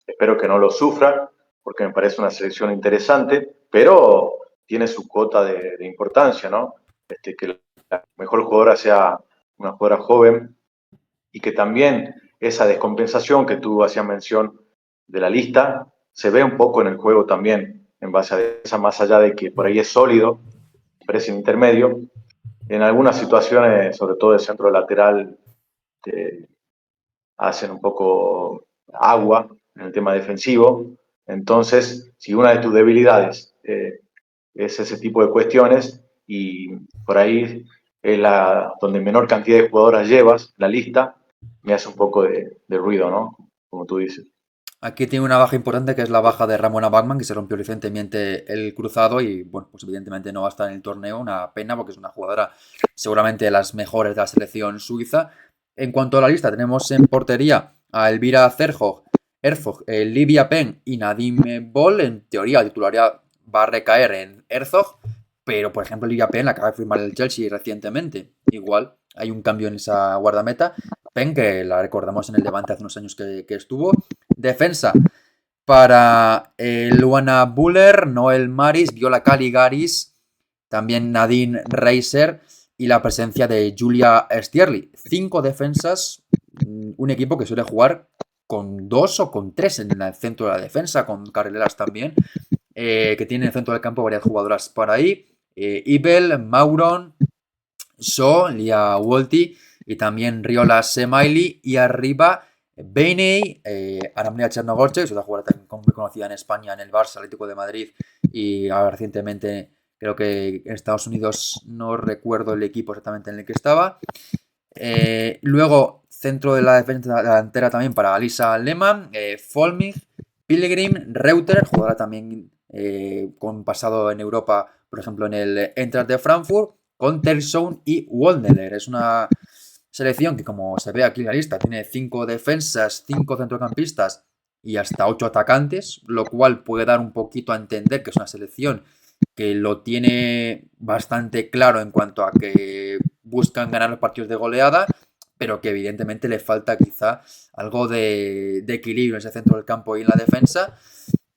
espero que no lo sufra, porque me parece una selección interesante, pero tiene su cuota de importancia, ¿no? Que la mejor jugadora sea una jugadora joven y que también esa descompensación que tú hacías mención de la lista se ve un poco en el juego también, en base a esa, más allá de que por ahí es sólido, parece intermedio, en algunas situaciones, sobre todo de centro lateral, te hacen un poco agua en el tema defensivo. Entonces, si una de tus debilidades es ese tipo de cuestiones y por ahí es donde menor cantidad de jugadoras llevas la lista, me hace un poco de ruido, ¿no? Como tú dices. Aquí tiene una baja importante que es la baja de Ramona Bachmann, que se rompió recientemente el cruzado y, bueno, pues evidentemente no va a estar en el torneo. Una pena porque es una jugadora seguramente de las mejores de la selección suiza. En cuanto a la lista, tenemos en portería a Elvira Herzog, Livia Penn y Nadine Boll. En teoría, la titularidad va a recaer en Herzog, pero por ejemplo, Livia Penn la acaba de firmar el Chelsea recientemente. Igual hay un cambio en esa guardameta. Penn, que la recordamos en el Levante hace unos años que estuvo. Defensa para Luana Buller, Noel Maris, Viola Caligaris, también Nadine Reiser y la presencia de Julia Stierli. 5 defensas, un equipo que suele jugar con 2 o con 3 en el centro de la defensa, con carrileras también, que tiene en el centro del campo varias jugadoras por ahí. Ibel, Mauron, So, Lia Wolti y también Riola Semaili y arriba Beinei, Ana María Chernogorche, que es otra jugadora también muy conocida en España, en el Barça Atlético de Madrid y ahora recientemente creo que en Estados Unidos no recuerdo el equipo exactamente en el que estaba. Luego centro de la defensa delantera también para Alisa Lehmann, Folming, Pilgrim, Reuter, jugadora también con pasado en Europa, por ejemplo en el Eintracht de Frankfurt, con Tersohn y Waldner. Es una selección que, como se ve aquí en la lista, tiene 5 defensas, 5 centrocampistas y hasta 8 atacantes, lo cual puede dar un poquito a entender que es una selección que lo tiene bastante claro en cuanto a que buscan ganar los partidos de goleada, pero que evidentemente le falta quizá algo de equilibrio en ese centro del campo y en la defensa.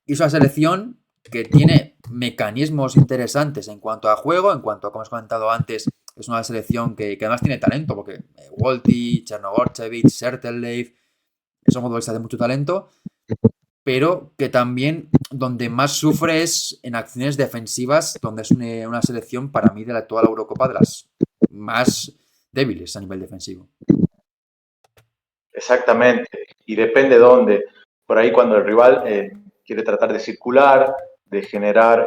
Y es una selección que tiene mecanismos interesantes en cuanto a juego, en cuanto a, como os he comentado antes, es una selección que además tiene talento, porque Wolti, Chernogorchevich, Sertellev, son futbolistas de mucho talento, pero que también donde más sufre es en acciones defensivas, donde es una selección para mí de la actual Eurocopa de las más débiles a nivel defensivo. Exactamente, y depende de dónde. Por ahí cuando el rival quiere tratar de circular, de generar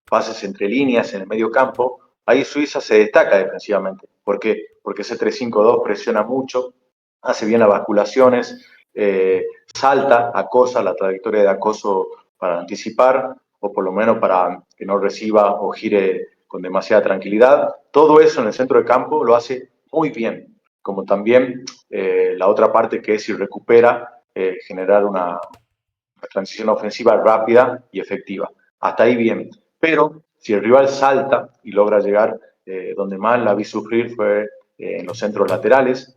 pases entre líneas en el medio campo, ahí Suiza se destaca defensivamente. ¿Por qué? Porque ese 3-5-2 presiona mucho, hace bien las basculaciones, salta, acosa la trayectoria de acoso para anticipar, o por lo menos para que no reciba o gire con demasiada tranquilidad. Todo eso en el centro de campo lo hace muy bien, como también la otra parte que es si recupera, generar una transición ofensiva rápida y efectiva. Hasta ahí bien. Pero si el rival salta y logra llegar, donde más la vi sufrir fue en los centros laterales,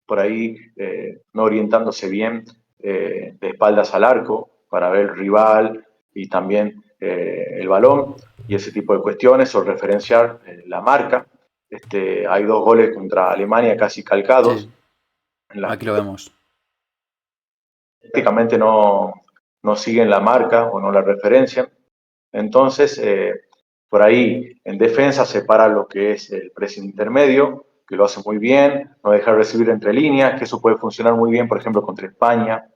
por ahí no orientándose bien de espaldas al arco para ver el rival y también el balón y ese tipo de cuestiones o referenciar la marca. Hay 2 goles contra Alemania casi calcados, Sí, en las aquí lo vemos. prácticamente no siguen la marca o no la referencian. Entonces, por ahí en defensa separa lo que es el pressing intermedio, que lo hace muy bien, no dejar recibir entre líneas, que eso puede funcionar muy bien, por ejemplo, contra España,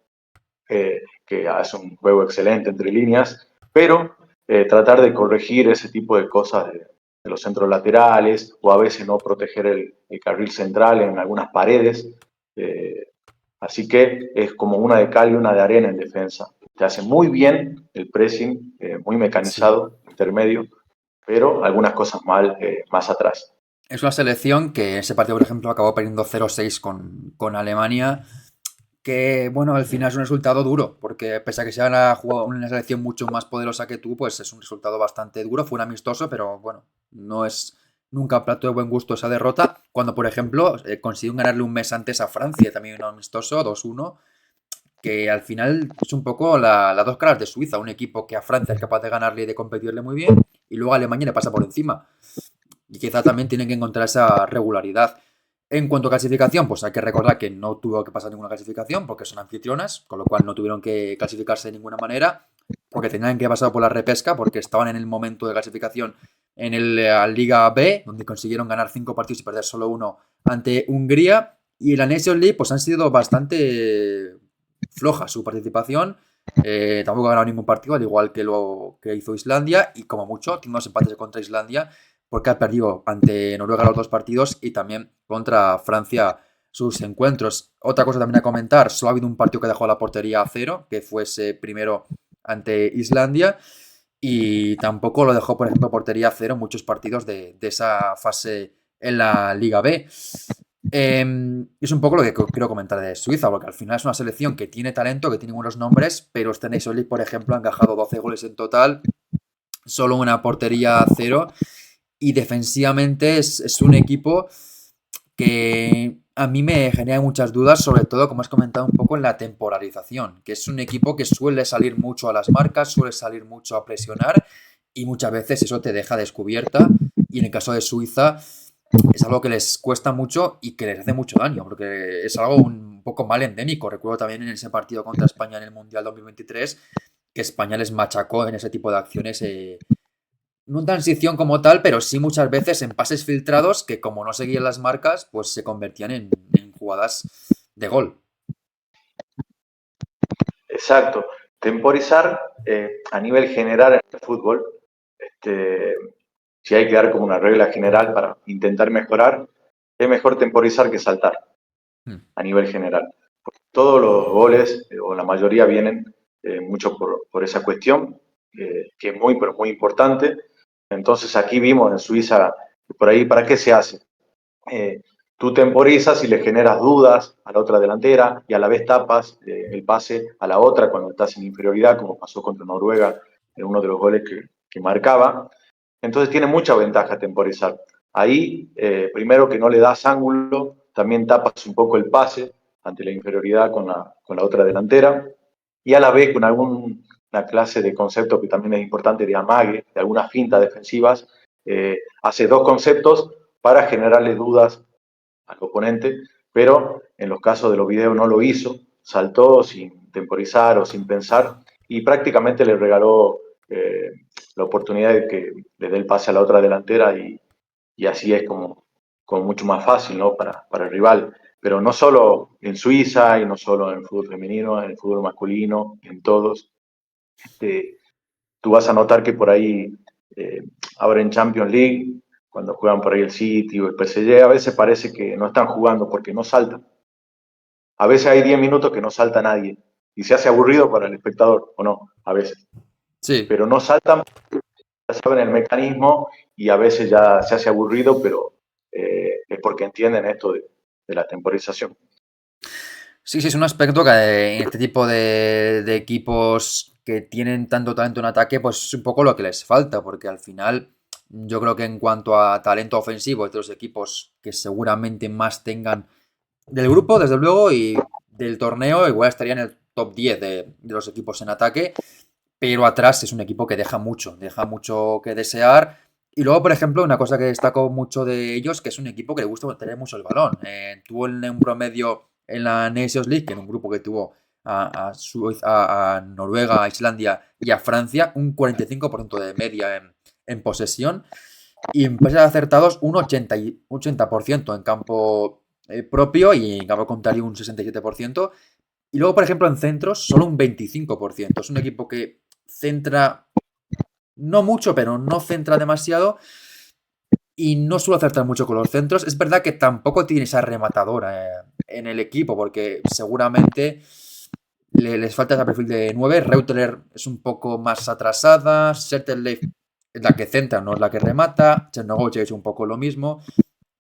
que hace un juego excelente entre líneas, pero tratar de corregir ese tipo de cosas de los centros laterales o a veces no proteger el carril central en algunas paredes. Eh, Así que es como una de cal y una de arena en defensa. Te hace muy bien el pressing, muy Sí. mecanizado, intermedio, pero algunas cosas mal más atrás. Es una selección que ese partido, por ejemplo, acabó perdiendo 0-6 con Alemania, que, bueno, al final es un resultado duro, porque pese a que sea una selección mucho más poderosa que tú, pues es un resultado bastante duro. Fue un amistoso, pero bueno, no es nunca plato de buen gusto esa derrota. Cuando, por ejemplo, consiguieron ganarle un mes antes a Francia, también un amistoso, 2-1, que al final es un poco las dos caras de Suiza, un equipo que a Francia es capaz de ganarle y de competirle muy bien, y luego a Alemania le pasa por encima. Y quizá también tienen que encontrar esa regularidad. En cuanto a clasificación, pues hay que recordar que no tuvo que pasar ninguna clasificación porque son anfitrionas, con lo cual no tuvieron que clasificarse de ninguna manera, porque tenían que pasar por la repesca, porque estaban en el momento de clasificación en la Liga B, donde consiguieron ganar 5 partidos y perder solo uno ante Hungría. Y en la Nations League, pues han sido bastante floja su participación. Tampoco ha ganado ningún partido, al igual que lo que hizo Islandia, y como mucho, tiene unos empates contra Islandia, porque ha perdido ante Noruega los 2 partidos y también contra Francia sus encuentros. Otra cosa también a comentar, solo ha habido un partido que dejó la portería a cero, que fue ese primero ante Islandia, y tampoco lo dejó, por ejemplo, portería a cero en muchos partidos de esa fase en la Liga B. Es un poco lo que quiero comentar de Suiza, porque al final es una selección que tiene talento, que tiene buenos nombres, pero este Nations League, por ejemplo, ha encajado 12 goles en total, solo una portería a cero, y defensivamente es un equipo que a mí me genera muchas dudas, sobre todo, como has comentado, un poco en la temporalización, que es un equipo que suele salir mucho a las marcas, suele salir mucho a presionar, y muchas veces eso te deja descubierta, y en el caso de Suiza es algo que les cuesta mucho y que les hace mucho daño, porque es algo un poco mal endémico. Recuerdo también en ese partido contra España en el Mundial 2023 que España les machacó en ese tipo de acciones, no en transición como tal, pero sí muchas veces en pases filtrados que, como no seguían las marcas, pues se convertían en jugadas de gol. Exacto. Temporizar a nivel general en el fútbol, este, si hay que dar como una regla general para intentar mejorar, es mejor temporizar que saltar a nivel general. Todos los goles, o la mayoría, vienen mucho por esa cuestión, que es muy, pero muy importante. Entonces aquí vimos en Suiza, por ahí, ¿para qué se hace? Tú temporizas y le generas dudas a la otra delantera y a la vez tapas el pase a la otra cuando estás en inferioridad, como pasó contra Noruega en uno de los goles que marcaba. Entonces tiene mucha ventaja temporizar. Ahí, primero que no le das ángulo, también tapas un poco el pase ante la inferioridad con la otra delantera, y a la vez con alguna clase de concepto que también es importante de amague, de algunas fintas defensivas, hace 2 conceptos para generarle dudas al oponente, pero en los casos de los videos no lo hizo, saltó sin temporizar o sin pensar y prácticamente le regaló la oportunidad de que le dé el pase a la otra delantera y así es como mucho más fácil, ¿no? Para el rival. Pero no solo en Suiza y no solo en el fútbol femenino, en el fútbol masculino, en todos. Este, Tú vas a notar que por ahí, ahora en Champions League, cuando juegan por ahí el City o el PSG, a veces parece que no están jugando porque no saltan. A veces hay 10 minutos que no salta nadie y se hace aburrido para el espectador, o no, a veces. Sí. Pero no saltan, ya saben el mecanismo y a veces ya se hace aburrido, pero es porque entienden esto de la temporización. Sí, sí, es un aspecto que en este tipo de equipos que tienen tanto talento en ataque, pues es un poco lo que les falta, porque al final yo creo que en cuanto a talento ofensivo, es de los equipos que seguramente más tengan del grupo, desde luego, y del torneo, igual estaría en el top 10 de los equipos en ataque, pero atrás es un equipo que deja mucho que desear. Y luego, por ejemplo, una cosa que destaco mucho de ellos, que es un equipo que le gusta tener mucho el balón. Tuvo un promedio en la Nations League, en un grupo que tuvo a Noruega, a Islandia y a Francia, un 45% de media en posesión. Y en pases acertados, un 80% en campo propio y en campo contrario un 67%. Y luego, por ejemplo, en centros, solo un 25%. Es un equipo que centra, no mucho, pero no centra demasiado y no suele acertar mucho con los centros. Es verdad que tampoco tiene esa rematadora en el equipo, porque seguramente les falta ese perfil de 9. Reuteler es un poco más atrasada. Setterleif es la que centra, no es la que remata. Chernogoche es un poco lo mismo.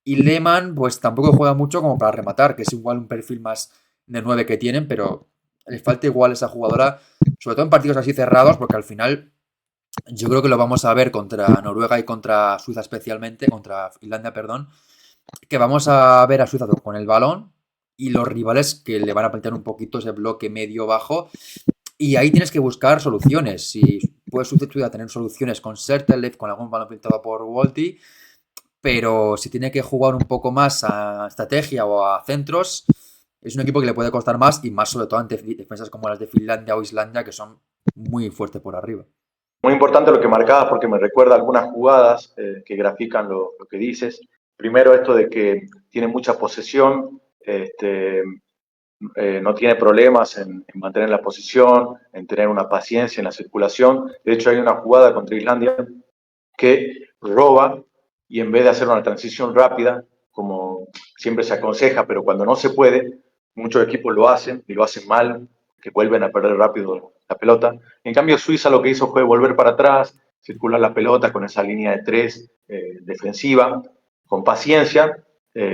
Y Lehmann, pues tampoco juega mucho como para rematar, que es igual un perfil más de 9 que tienen, pero le falta igual esa jugadora, sobre todo en partidos así cerrados, porque al final yo creo que lo vamos a ver contra Noruega y contra Suiza especialmente, contra Finlandia, perdón, que vamos a ver a Suiza con el balón y los rivales que le van a plantear un poquito ese bloque medio-bajo. Y ahí tienes que buscar soluciones. Si puedes sustituir a tener soluciones con Sertelev, con algún balón pintado por Wolti, pero si tiene que jugar un poco más a estrategia o a centros, es un equipo que le puede costar más y más sobre todo ante defensas como las de Finlandia o Islandia, que son muy fuertes por arriba. Muy importante lo que marcabas porque me recuerda algunas jugadas que grafican lo que dices. Primero esto de que tiene mucha posesión, no tiene problemas en mantener la posición, en tener una paciencia en la circulación. De hecho, hay una jugada contra Islandia que roba y en vez de hacer una transición rápida, como siempre se aconseja, pero cuando no se puede, muchos equipos lo hacen y lo hacen mal, que vuelven a perder rápido la pelota. En cambio, Suiza lo que hizo fue volver para atrás, circular la pelota con esa línea de tres defensiva, con paciencia,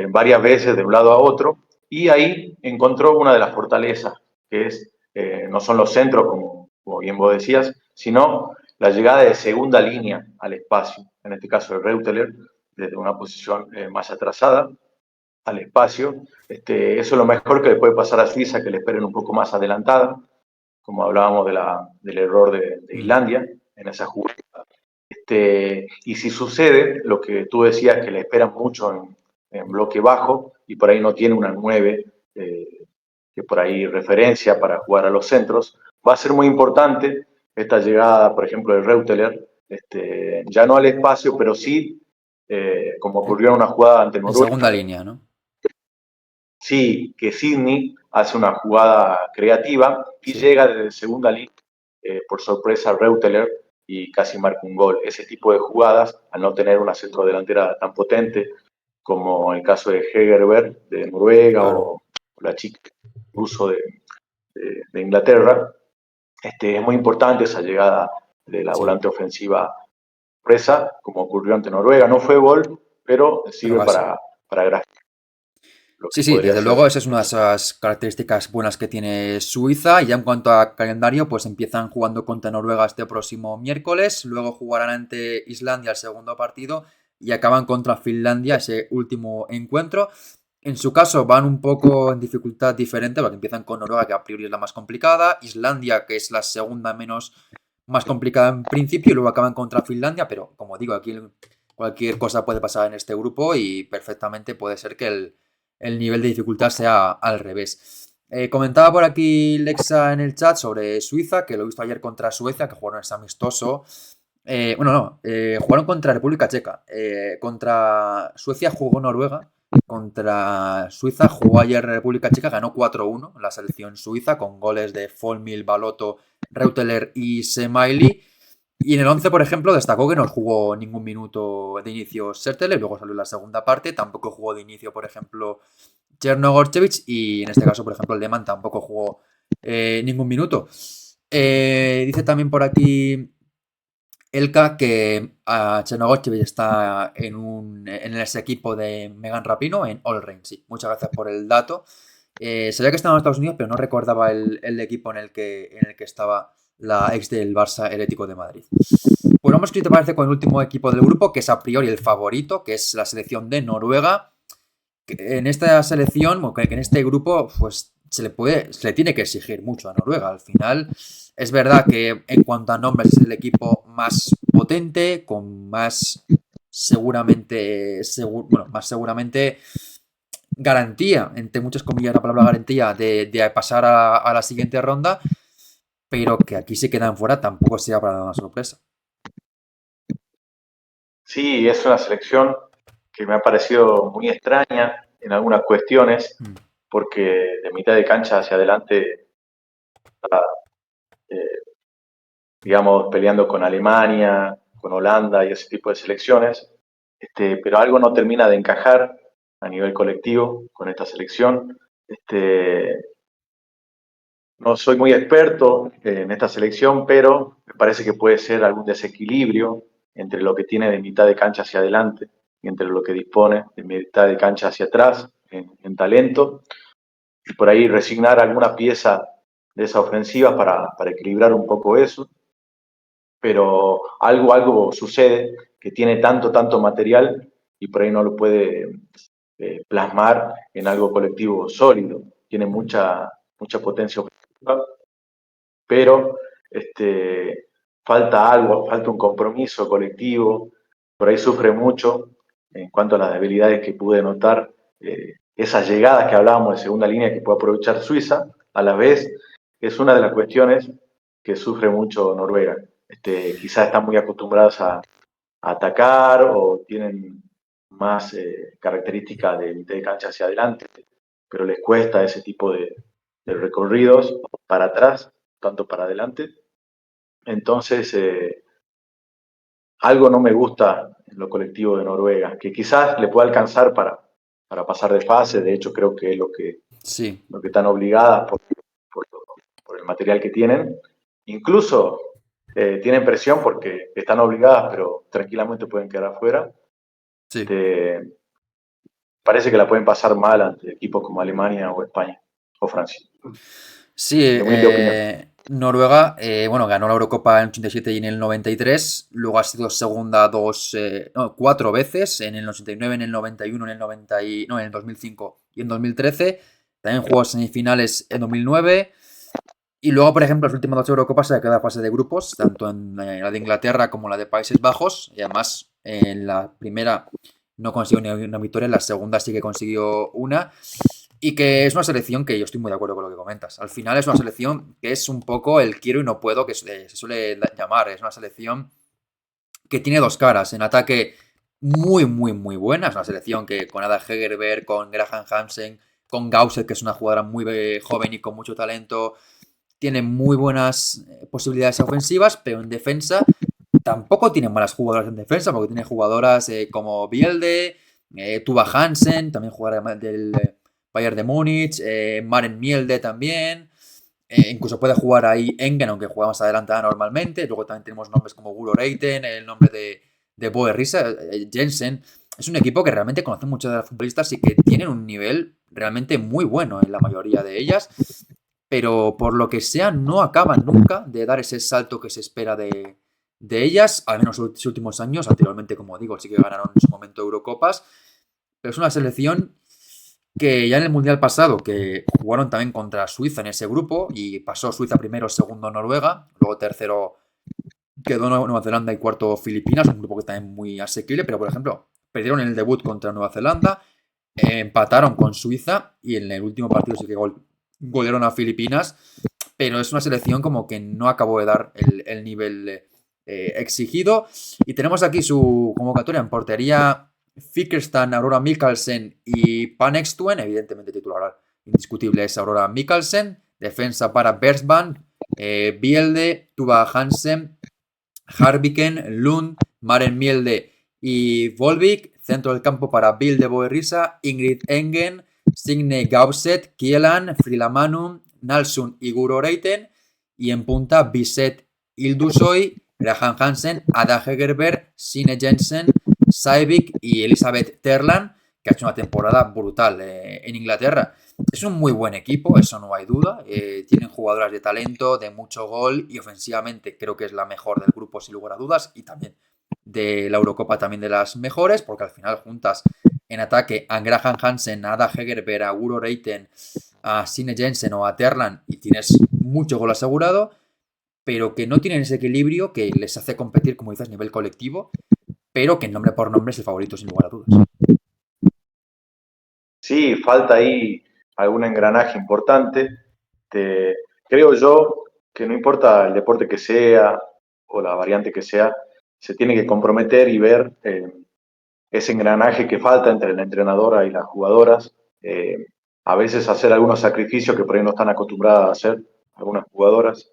varias veces de un lado a otro, y ahí encontró una de las fortalezas, que es, no son los centros, como bien vos decías, sino la llegada de segunda línea al espacio, en este caso de Reuteler, desde una posición más atrasada al espacio. Eso es lo mejor que le puede pasar a Suiza, que le esperen un poco más adelantada, como hablábamos del error de Islandia en esa jugada. Y si sucede lo que tú decías, que le esperan mucho en bloque bajo y por ahí no tiene una 9 que por ahí referencia para jugar a los centros, va a ser muy importante esta llegada, por ejemplo, de Reuteler, ya no al espacio, pero sí, como ocurrió en una jugada ante En Noruega, segunda línea, ¿no? sí, que Sidney hace una jugada creativa y Sí. llega desde segunda línea, por sorpresa, Reuteler y casi marca un gol. Ese tipo de jugadas, al no tener una centrodelantera tan potente como el caso de Hegerberg de Noruega Claro. o la chica ruso de Inglaterra, es muy importante esa llegada de la Sí. volante ofensiva presa, como ocurrió ante Noruega. No fue gol, pero Pero sirve casi. para graficar lo Sí, que sí, podría desde ser. luego esa es una de esas características buenas que tiene Suiza. Y ya en cuanto a calendario, pues empiezan jugando contra Noruega este próximo miércoles, luego jugarán ante Islandia el segundo partido y acaban contra Finlandia ese último encuentro. En su caso van un poco en dificultad diferente, porque empiezan con Noruega, que a priori es la más complicada, Islandia, que es la segunda menos más complicada en principio, y luego acaban contra Finlandia, pero como digo, aquí cualquier cosa puede pasar en este grupo y perfectamente puede ser que el nivel de dificultad sea al revés. Comentaba por aquí Lexa en el chat sobre Suiza, que lo he visto ayer contra Suecia, que jugaron ese amistoso. Bueno, no, jugaron contra República Checa. Contra Suecia jugó Noruega. Contra Suiza jugó ayer República Checa, ganó 4-1 la selección suiza con goles de Folmil, Baloto, Reuteler y Semaili. Y en el 11, por ejemplo, destacó que no jugó ningún minuto de inicio Sertele, luego salió la segunda parte, tampoco jugó de inicio, por ejemplo, Cherno Gorchevich, y en este caso, por ejemplo, Lehmann tampoco jugó ningún minuto. Dice también por aquí Elka que Cherno Gorchevich está en ese equipo de Megan Rapino, en All Rain. Sí, muchas gracias por el dato. Sabía que estaba en Estados Unidos, pero no recordaba el equipo en el que estaba la ex del Barça Herético de Madrid. Pues vamos, ¿qué te parece con el último equipo del grupo, que es a priori el favorito, que es la selección de Noruega? En esta selección, que en este grupo, pues se le tiene que exigir mucho a Noruega. Al final, es verdad que en cuanto a nombres es el equipo más potente, con más seguramente garantía, entre muchas comillas la palabra garantía, de pasar a la siguiente ronda, pero que aquí se quedan fuera tampoco sea para dar una sorpresa. Sí, es una selección que me ha parecido muy extraña en algunas cuestiones, Mm. porque de mitad de cancha hacia adelante eh, digamos, peleando con Alemania, con Holanda y ese tipo de selecciones, pero algo no termina de encajar a nivel colectivo con esta selección. No soy muy experto en esta selección, pero me parece que puede ser algún desequilibrio entre lo que tiene de mitad de cancha hacia adelante entre lo que dispone de mitad de cancha hacia atrás en talento, y por ahí resignar alguna pieza de esa ofensiva para equilibrar un poco eso, pero algo sucede que tiene tanto material y por ahí no lo puede plasmar en algo colectivo sólido. Tiene mucha potencia ofensiva, pero falta algo, falta un compromiso colectivo. Por ahí sufre mucho en cuanto a las debilidades que pude notar, esas llegadas que hablábamos de segunda línea que puede aprovechar Suiza, a la vez es una de las cuestiones que sufre mucho Noruega. Quizás están muy acostumbrados a atacar o tienen más características de mitad de cancha hacia adelante, pero les cuesta ese tipo de recorridos para atrás, tanto para adelante. Entonces, algo no me gusta en lo colectivo de Noruega, que quizás le pueda alcanzar para pasar de fase. De hecho, creo que es lo que Sí. están obligadas por el material que tienen. Incluso tienen presión porque están obligadas, pero tranquilamente pueden quedar afuera. Sí. Parece que la pueden pasar mal ante equipos como Alemania o España o Francia. Sí, Mi humilde opinión. Noruega, bueno, ganó la Eurocopa en el 87 y en el 93, luego ha sido segunda cuatro veces, en el 89, en el 91, en el 90 en el 2005 y en 2013, también jugó semifinales en 2009, y luego, por ejemplo, las últimas dos Eurocopas se ha quedado a fase de grupos, tanto en la de Inglaterra como la de Países Bajos, y además en la primera no consiguió ni una victoria, en la segunda sí que consiguió una. Y que es una selección que yo estoy muy de acuerdo con lo que comentas. Al final es una selección que es un poco el quiero y no puedo, que se suele llamar. Es una selección que tiene dos caras. En ataque muy buena. Es una selección que con Ada Hegerberg, con Graham Hansen, con Gausset, que es una jugadora muy joven y con mucho talento, tiene muy buenas posibilidades ofensivas, pero en defensa tampoco tiene malas jugadoras en defensa, porque tiene jugadoras como Bielde, Tuva Hansen, también jugadora del Bayern de Múnich, Maren Mielde también. Incluso puede jugar ahí Engen, aunque juega más adelantada normalmente. Luego también tenemos nombres como Guro Reiten, el nombre de Boe Risa, Jensen. Es un equipo que realmente conoce muchos de las futbolistas y que tienen un nivel realmente muy bueno en la mayoría de ellas. Pero por lo que sea, no acaban nunca de dar ese salto que se espera de ellas, al menos en los últimos años. Anteriormente, como digo, sí que ganaron en su momento Eurocopas. Pero es una selección que ya en el Mundial pasado, que jugaron también contra Suiza en ese grupo, y pasó Suiza primero, segundo Noruega, luego tercero quedó Nueva Zelanda y cuarto Filipinas, un grupo que también muy asequible, pero por ejemplo, perdieron en el debut contra Nueva Zelanda, empataron con Suiza y en el último partido sí que golearon a Filipinas, pero es una selección como que no acabó de dar el nivel exigido. Y tenemos aquí su convocatoria en portería: Fickerstan, Aurora Mikkelsen y Panextuen. Evidentemente titular indiscutible es Aurora Mikkelsen. Defensa para Bersban, Bielde, Tuva Hansen, Harviken, Lund, Maren Mielde y Volvik. Centro del campo para Vilde Boerrisa, Ingrid Engen, Signe Gausset, Kielan, Frilamanum, Nalsun y Guro Reiten. Y en punta, Biset Ildusoy, Graham Hansen, Ada Hegerberg, Sine Jensen, Saivik y Elizabeth Terlan, que ha hecho una temporada brutal en Inglaterra. Es un muy buen equipo, eso no hay duda. Tienen jugadoras de talento, de mucho gol, y ofensivamente creo que es la mejor del grupo sin lugar a dudas, y también de la Eurocopa también de las mejores, porque al final juntas en ataque a Graham Hansen, a Ada Hegerberg, a Guro Reiten, a Sine Jensen o a Terlan, y tienes mucho gol asegurado, pero que no tienen ese equilibrio que les hace competir, como dices, a nivel colectivo, pero que nombre por nombre es el favorito sin lugar a dudas. Sí, falta ahí algún engranaje importante. Creo yo que no importa el deporte que sea o la variante que sea, se tiene que comprometer y ver ese engranaje que falta entre la entrenadora y las jugadoras. A veces hacer algunos sacrificios que por ahí no están acostumbradas a hacer algunas jugadoras.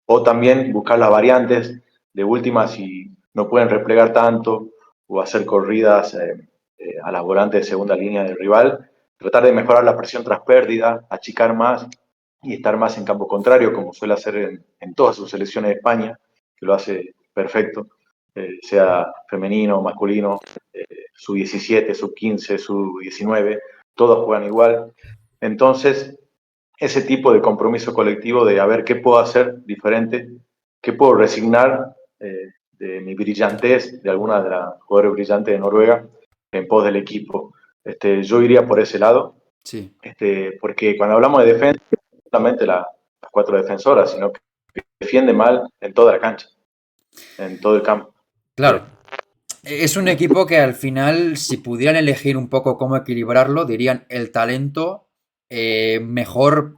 O también buscar las variantes de última si no pueden replegar tanto o hacer corridas a las volantes de segunda línea del rival. Tratar de mejorar la presión tras pérdida, achicar más y estar más en campo contrario, como suele hacer en todas sus selecciones de España, que lo hace perfecto, sea femenino, masculino, su 17, su 15, su 19, todos juegan igual. Entonces, ese tipo de compromiso colectivo de a ver qué puedo hacer diferente, qué puedo resignar de mi brillantez, de alguna de las jugadores brillantes de Noruega, en pos del equipo. Yo iría por ese lado, Sí, porque cuando hablamos de defensa, no solamente las cuatro defensoras, sino que defiende mal en toda la cancha, en todo el campo. claro. Es un equipo que al final, si pudieran elegir un poco cómo equilibrarlo, dirían el talento mejor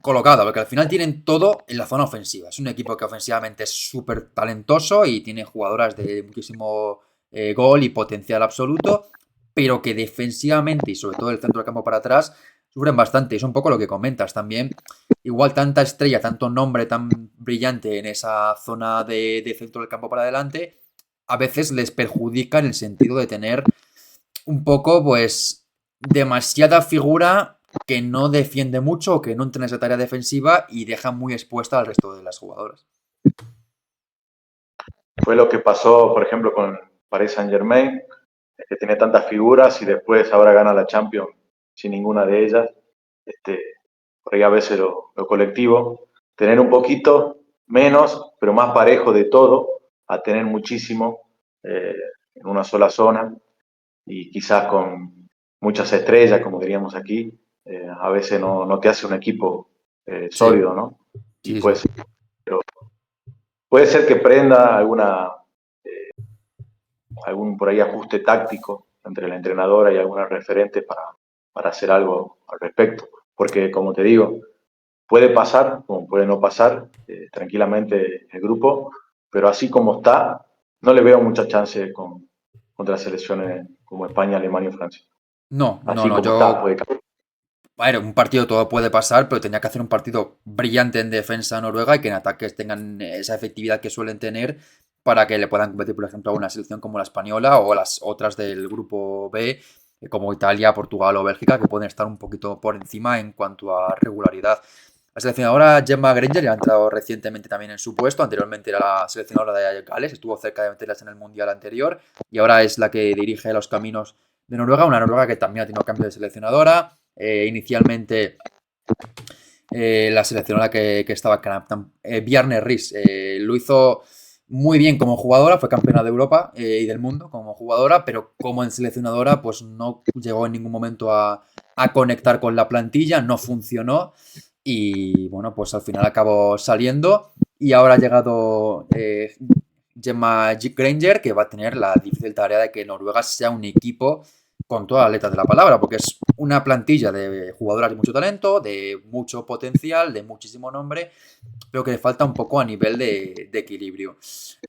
colocado, porque al final tienen todo en la zona ofensiva. Es un equipo que ofensivamente es súper talentoso y tiene jugadoras de muchísimo gol y potencial absoluto, pero que defensivamente y sobre todo el centro del campo para atrás sufren bastante. Es un poco lo que comentas también. Igual tanta estrella, tanto nombre tan brillante en esa zona de centro del campo para adelante, a veces les perjudica en el sentido de tener un poco, pues, demasiada figura que no defiende mucho o que no entra en esa tarea defensiva y deja muy expuesta al resto de las jugadoras. Fue lo que pasó, por ejemplo, con Paris Saint-Germain, que tiene tantas figuras y después ahora gana la Champions sin ninguna de ellas. Por ahí a veces lo colectivo, tener un poquito menos, pero más parejo de todo, a tener muchísimo en una sola zona y quizás con muchas estrellas, como diríamos aquí, a veces no te hace un equipo Sí, sólido, ¿no? Y sí, sí. pues, pero puede ser que prenda algún por ahí ajuste táctico entre la entrenadora y alguna referente para hacer algo al respecto. Porque, como te digo, puede pasar, como puede no pasar, tranquilamente el grupo, pero así como está, no le veo mucha chance contra selecciones como España, Alemania y Francia. No, no, Así no, como está, yo... puede cambiar. A ver, un partido todo puede pasar, pero tenía que hacer un partido brillante en defensa a Noruega y que en ataques tengan esa efectividad que suelen tener para que le puedan competir, por ejemplo, a una selección como la española o las otras del grupo B, como Italia, Portugal o Bélgica, que pueden estar un poquito por encima en cuanto a regularidad. La seleccionadora Gemma Granger ya ha entrado recientemente también en su puesto. Anteriormente era la seleccionadora de Gales, estuvo cerca de meterlas en el mundial anterior y ahora es la que dirige los caminos de Noruega. Una Noruega que también ha tenido cambio de seleccionadora. Inicialmente la seleccionadora que estaba Bjarne Riis lo hizo muy bien como jugadora, fue campeona de Europa y del mundo como jugadora, pero como en seleccionadora pues no llegó en ningún momento a conectar con la plantilla, no funcionó y bueno, pues al final acabó saliendo y ahora ha llegado Gemma Granger, que va a tener la difícil tarea de que Noruega sea un equipo con todas las letras de la palabra, porque es una plantilla de jugadoras de mucho talento, de mucho potencial, de muchísimo nombre, pero que le falta un poco a nivel de equilibrio.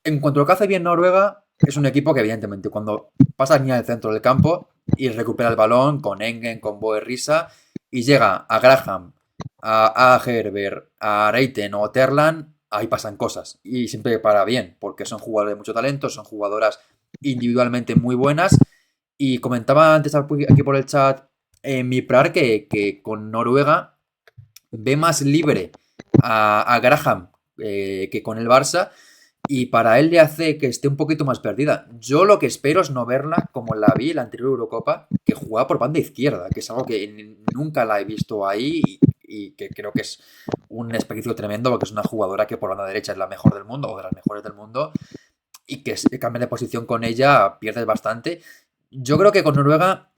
En cuanto a lo que hace bien Noruega, es un equipo que evidentemente cuando pasa la línea del centro del campo y recupera el balón con Engen, con Boe Risa, y llega a Graham, a Gerber, a Reiten o Terlan, ahí pasan cosas. Y siempre para bien, porque son jugadores de mucho talento, son jugadoras individualmente muy buenas. Y comentaba antes aquí por el chat mi Prar que con Noruega ve más libre a Graham que con el Barça y para él le hace que esté un poquito más perdida. Yo lo que espero es no verla como la vi en la anterior Eurocopa, que jugaba por banda izquierda, que es algo que nunca la he visto ahí y que creo que es un desperdicio tremendo porque es una jugadora que por banda derecha es la mejor del mundo o de las mejores del mundo y que cambia de posición con ella pierdes bastante. Yo creo que con Noruega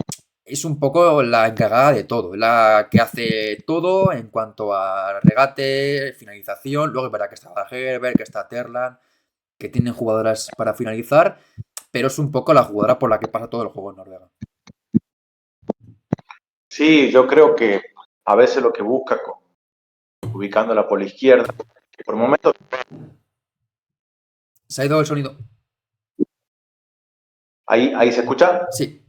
es un poco la encargada de todo, la que hace todo en cuanto a regate, finalización. Luego es verdad que está Gerber, que está Terlan, que tienen jugadoras para finalizar, pero es un poco la jugadora por la que pasa todo el juego en Noruega. Sí, yo creo que a veces lo que busca, ubicándola por la izquierda, que por momentos ¿Se ha ido el sonido? ahí se escucha. Sí,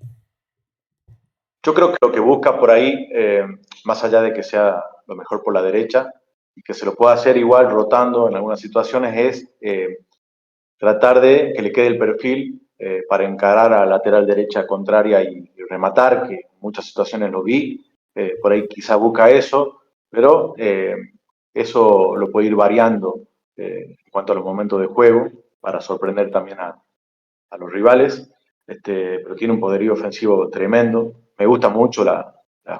Yo creo que lo que busca por ahí, más allá de que sea lo mejor por la derecha y que se lo pueda hacer igual rotando en algunas situaciones, es tratar de que le quede el perfil para encarar a la lateral derecha contraria y rematar, que en muchas situaciones lo vi. Por ahí quizá busca eso, pero eso lo puede ir variando en cuanto a los momentos de juego para sorprender también a los rivales. pero tiene un poderío ofensivo tremendo. Me gusta mucho la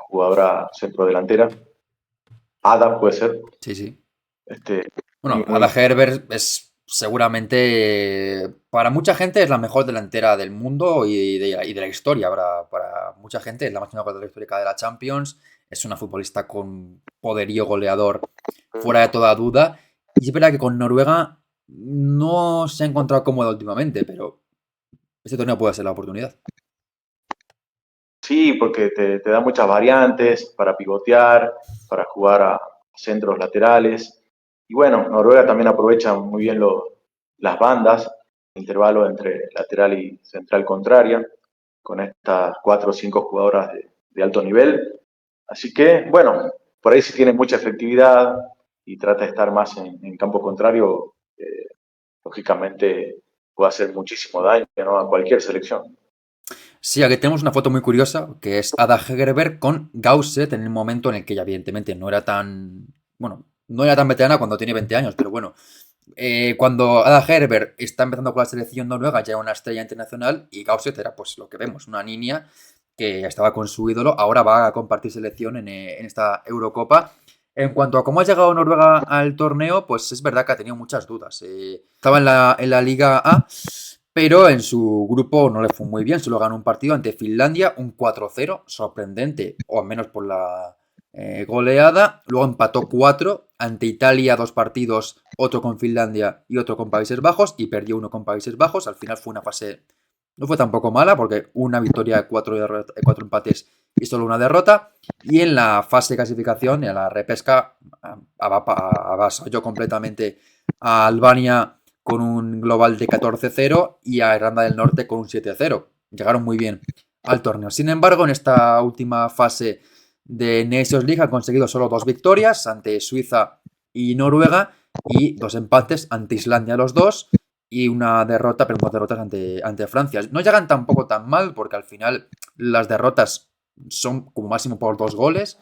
jugadora centrodelantera. Ada puede ser. Sí, sí. Este, Bueno, muy, Ada Hegerberg es seguramente, para mucha gente es la mejor delantera del mundo y de la historia. Para mucha gente es la máxima goleadora histórica de la Champions. Es una futbolista con poderío goleador fuera de toda duda. Y es verdad que con Noruega no se ha encontrado cómoda últimamente, pero este torneo puede ser la oportunidad. sí, porque te da muchas variantes para pivotear, para jugar a centros laterales. Y bueno, Noruega también aprovecha muy bien las bandas, intervalo entre lateral y central contraria, con estas 4 o 5 jugadoras de alto nivel. Así que, bueno, por ahí si tiene mucha efectividad y trata de estar más en campo contrario, lógicamente puede hacer muchísimo daño, ¿no?, a cualquier selección. Sí, aquí tenemos una foto muy curiosa, que es Ada Hegerberg con Gausset en el momento en el que ella evidentemente no era tan, bueno, no era tan veterana cuando tiene 20 años, pero bueno, cuando Ada Hegerberg está empezando con la selección noruega ya era una estrella internacional y Gausset era pues lo que vemos, una niña que estaba con su ídolo, ahora va a compartir selección en esta Eurocopa. En cuanto a cómo ha llegado Noruega al torneo, pues es verdad que ha tenido muchas dudas. Estaba en la Liga A, pero en su grupo no le fue muy bien. Solo ganó un partido ante Finlandia, un 4-0, sorprendente, o al menos por la goleada. Luego empató 4 ante Italia, 2 partidos, otro con Finlandia y otro con Países Bajos, y perdió uno con Países Bajos. Al final fue una fase, no fue tampoco mala, porque una victoria, 4 empates y solo una derrota. Y en la fase de clasificación, en la repesca, avasalló completamente a Albania con un global de 14-0 y a Irlanda del Norte con un 7-0. Llegaron muy bien al torneo. Sin embargo, en esta última fase de Nations League han conseguido solo 2 victorias ante Suiza y Noruega y 2 empates ante Islandia los dos y una derrota, pero 2 derrotas ante Francia. No llegan tampoco tan mal porque al final las derrotas son como máximo por 2 goles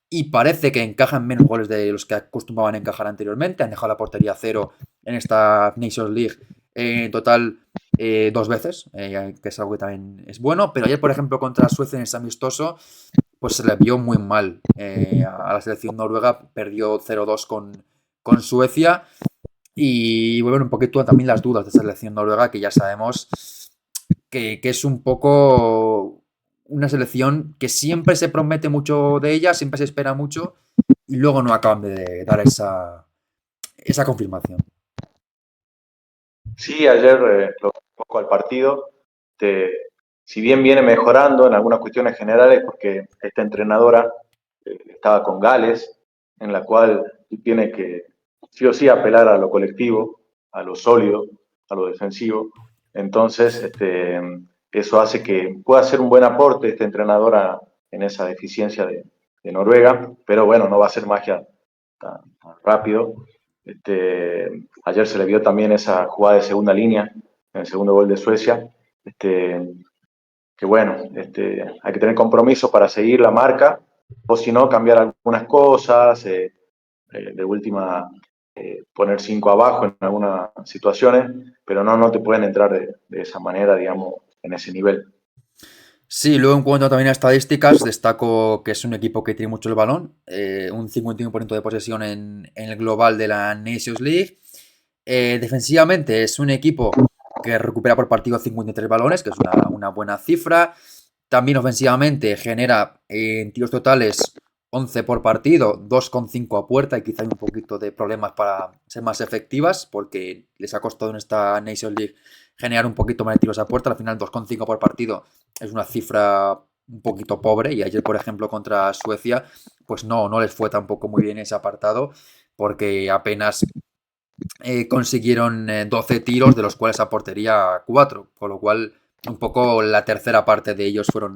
y parece que encajan menos goles de los que acostumbraban a encajar anteriormente. Han dejado la portería 0 en esta Nations League en total 2 veces, que es algo que también es bueno. Pero ayer, por ejemplo, contra Suecia en ese amistoso, pues se le vio muy mal a la selección noruega. Perdió 0-2 con Suecia. Y vuelven un poquito también las dudas de esa selección noruega, que ya sabemos que es un poco una selección que siempre se promete mucho de ella, siempre se espera mucho y luego no acaban de dar esa confirmación. Sí, ayer lo vi un poco al partido. Si bien viene mejorando en algunas cuestiones generales, porque esta entrenadora estaba con Gales, en la cual tiene que sí o sí apelar a lo colectivo, a lo sólido, a lo defensivo. Entonces, eso hace que pueda ser un buen aporte esta entrenadora en esa deficiencia de Noruega, pero bueno, no va a ser magia tan rápido. Ayer se le vio también esa jugada de segunda línea, en el segundo gol de Suecia, que bueno, hay que tener compromiso para seguir la marca, o si no, cambiar algunas cosas, de última, poner 5 abajo en algunas situaciones, pero no te pueden entrar de esa manera, digamos, en ese nivel. Sí, luego en cuanto también a estadísticas, destaco que es un equipo que tiene mucho el balón, un 51% de posesión en el global de la Nations League. Defensivamente es un equipo que recupera por partido 53 balones, que es una buena cifra. También ofensivamente genera en tiros totales 11 por partido, 2,5 a puerta y quizá hay un poquito de problemas para ser más efectivas porque les ha costado en esta Nations League generar un poquito más de tiros a puerta. Al final 2,5 por partido es una cifra un poquito pobre y ayer, por ejemplo, contra Suecia, pues no les fue tampoco muy bien ese apartado porque apenas consiguieron 12 tiros, de los cuales a portería 4, con lo cual un poco la tercera parte de ellos fueron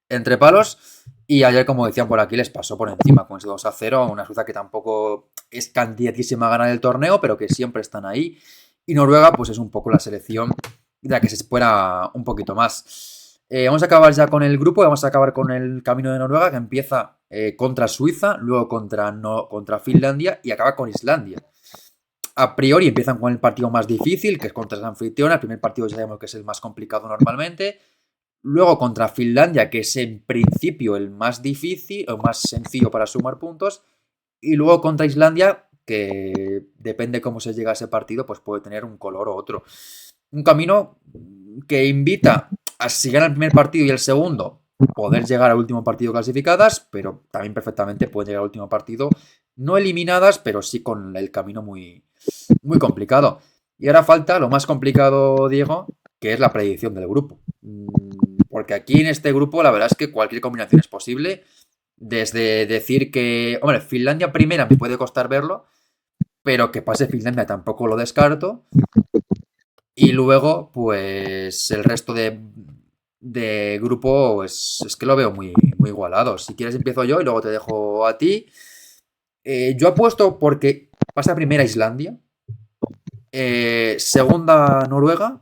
entre palos. Y ayer, como decían por aquí, les pasó por encima con ese 2-0, una Suiza que tampoco es candidatísima a ganar el torneo, pero que siempre están ahí. Y Noruega, pues es un poco la selección de la que se espera un poquito más. Vamos a acabar ya con el grupo, vamos a acabar con el camino de Noruega, que empieza contra Suiza, luego contra Finlandia y acaba con Islandia. A priori empiezan con el partido más difícil, que es contra el anfitrión. El primer partido ya sabemos que es el más complicado normalmente. Luego contra Finlandia, que es en principio el más difícil o más sencillo para sumar puntos. Y luego contra Islandia, que depende cómo se llega a ese partido, pues puede tener un color o otro. Un camino que invita a si gana el primer partido y el segundo, poder llegar al último partido clasificadas, pero también perfectamente pueden llegar al último partido, no eliminadas, pero sí con el camino muy, muy complicado. Y ahora falta lo más complicado, Diego, que es la predicción del grupo. Porque aquí en este grupo la verdad es que cualquier combinación es posible. Desde decir que, hombre, Finlandia primera me puede costar verlo, pero que pase Finlandia tampoco lo descarto. Y luego, pues el resto de grupo es que lo veo muy, muy igualado. Si quieres empiezo yo y luego te dejo a ti. Yo apuesto porque pasa primera Islandia, segunda Noruega,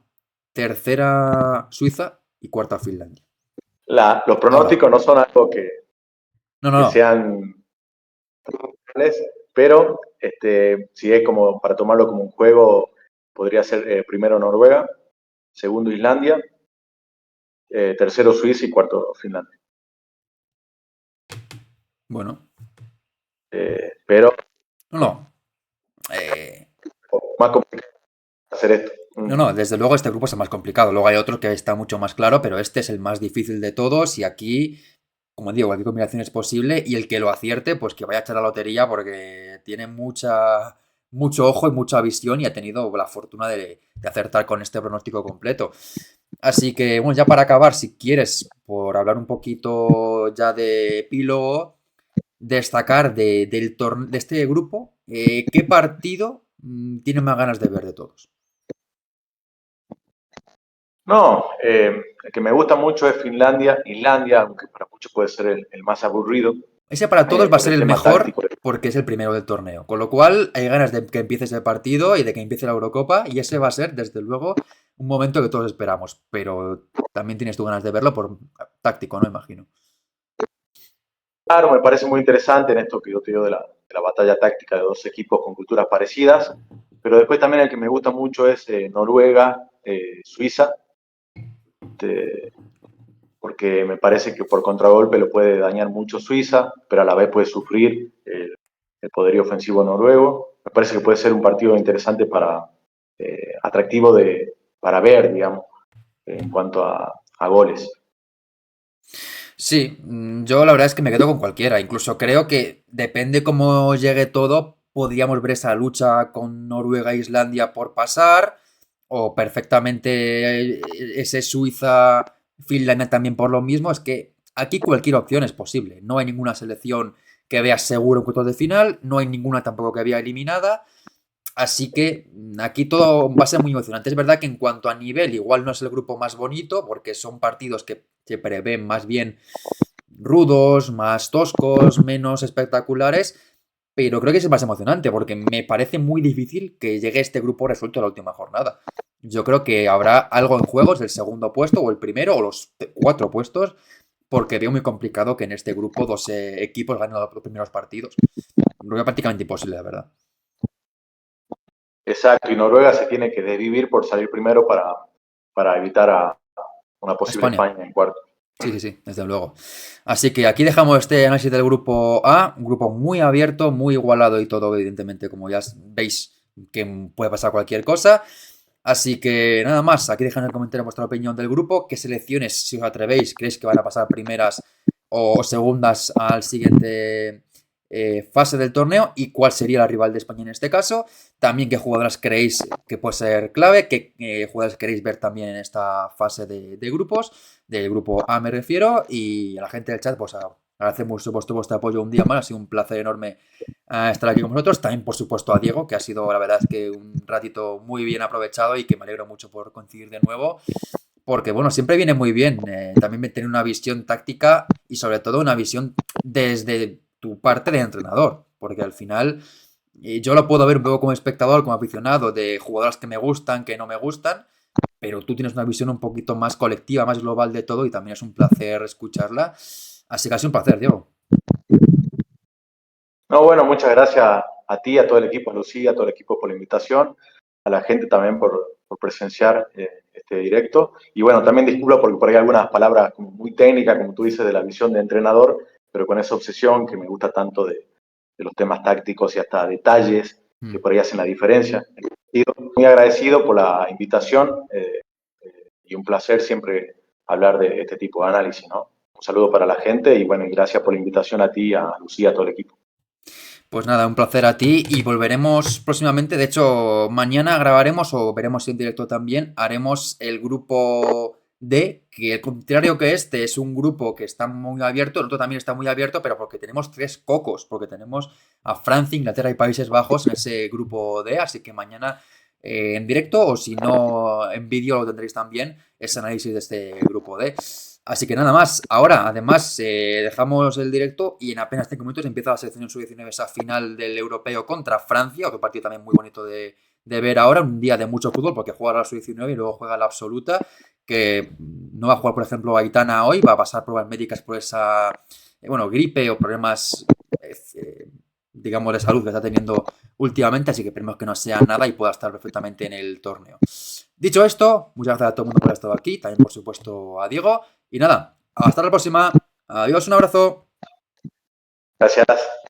tercera Suiza y cuarta Finlandia. Los Ahora, pronósticos no son algo no, que no, sean, pero si es como para tomarlo como un juego, podría ser primero Noruega, segundo Islandia, tercero Suiza y cuarto Finlandia. bueno, Pero no, no. eh, más complicado hacer esto. No, no, desde luego este grupo es el más complicado. Luego hay otro que está mucho más claro, pero este es el más difícil de todos. Y aquí, como digo, cualquier combinación es posible. Y el que lo acierte, pues que vaya a echar la lotería porque tiene mucho ojo y mucha visión y ha tenido la fortuna de acertar con este pronóstico completo. Así que, bueno, ya para acabar, si quieres, por hablar un poquito ya de epílogo, destacar de este grupo, ¿qué partido tiene más ganas de ver de todos? No, el que me gusta mucho es Finlandia, Islandia, aunque para muchos puede ser el más aburrido Ese para todos va a por ser el el tema mejor táctico. porque es el primero del torneo. Con lo cual hay ganas de que empiece ese partido y de que empiece la Eurocopa y ese va a ser, desde luego, un momento que todos esperamos. Pero también tienes tú ganas de verlo por táctico, ¿no? Imagino. Claro, me parece muy interesante en esto que yo te digo de la batalla táctica de dos equipos con culturas parecidas, pero después también el que me gusta mucho es Noruega, Suiza, este, porque me parece que por contragolpe lo puede dañar mucho Suiza, pero a la vez puede sufrir el poderío ofensivo noruego. Me parece que puede ser un partido interesante atractivo para ver, digamos, en cuanto a goles. Sí, yo la verdad es que me quedo con cualquiera. Incluso creo que depende cómo llegue todo, podríamos ver esa lucha con Noruega e Islandia por pasar, o perfectamente ese Suiza-Finlandia también por lo mismo. Es que aquí cualquier opción es posible. No hay ninguna selección que veas seguro en cuartos de final, no hay ninguna tampoco que vea eliminada. Así que aquí todo va a ser muy emocionante. Es verdad que en cuanto a nivel, igual no es el grupo más bonito, porque son partidos que se prevén más bien rudos, más toscos, menos espectaculares, pero creo que es más emocionante porque me parece muy difícil que llegue este grupo resuelto a la última jornada. Yo creo que habrá algo en juego, es el segundo puesto o el primero o los cuatro puestos, porque veo muy complicado que en este grupo dos equipos ganen los primeros partidos. Lo veo prácticamente imposible, la verdad. Exacto, y Noruega se tiene que desvivir por salir primero para evitar a una posible España. España en cuarto. Sí, sí, sí, desde luego. Así que aquí dejamos este análisis del grupo A, un grupo muy abierto, muy igualado y todo, evidentemente, como ya veis, que puede pasar cualquier cosa. Así que nada más, aquí dejad en el comentario vuestra opinión del grupo, qué selecciones, si os atrevéis, creéis que van a pasar primeras o segundas al siguiente fase del torneo y cuál sería la rival de España en este caso. También qué jugadoras creéis que puede ser clave, qué jugadoras queréis ver también en esta fase de grupos, del grupo A me refiero, y a la gente del chat, pues agradecemos vuestro apoyo un día más, ha sido un placer enorme estar aquí con vosotros. También, por supuesto, a Diego, que ha sido, la verdad, es que un ratito muy bien aprovechado y que me alegro mucho por coincidir de nuevo. Porque, bueno, siempre viene muy bien también tener una visión táctica y, sobre todo, una visión desde tu parte de entrenador. Porque al final yo lo puedo ver un poco como espectador, como aficionado, de jugadoras que me gustan, que no me gustan. Pero tú tienes una visión un poquito más colectiva, más global de todo y también es un placer escucharla. Así que ha sido un placer, Diego. No, bueno, muchas gracias a ti, a todo el equipo, a Lucía, a todo el equipo por la invitación, a la gente también por presenciar este este directo. Y bueno, también disculpa porque por ahí algunas palabras como muy técnicas, como tú dices, de la visión de entrenador, pero con esa obsesión que me gusta tanto de los temas tácticos y hasta detalles que por ahí hacen la diferencia. Muy agradecido por la invitación y un placer siempre hablar de este tipo de análisis, ¿no? Un saludo para la gente y bueno, y gracias por la invitación a ti, a Lucía, a todo el equipo. Pues nada, un placer a ti y volveremos próximamente. De hecho, mañana grabaremos o veremos en directo también. Haremos el grupo D, que al contrario que este es un grupo que está muy abierto, el otro también está muy abierto, pero porque tenemos 3 cocos, porque tenemos a Francia, Inglaterra y Países Bajos en ese grupo D, así que mañana en directo o si no en vídeo lo tendréis también, ese análisis de este grupo D. Así que nada más. Ahora, además, dejamos el directo y en apenas 5 minutos empieza la selección sub-19, esa final del europeo contra Francia, otro partido también muy bonito de ver ahora, un día de mucho fútbol porque juega la sub-19 y luego juega la absoluta, que no va a jugar, por ejemplo, Aitana hoy, va a pasar pruebas médicas por esa, bueno, gripe o problemas, digamos, de salud que está teniendo últimamente, así que esperemos que no sea nada y pueda estar perfectamente en el torneo. Dicho esto, muchas gracias a todo el mundo por haber estado aquí, también por supuesto a Diego. Y nada, hasta la próxima. Adiós, un abrazo. Gracias.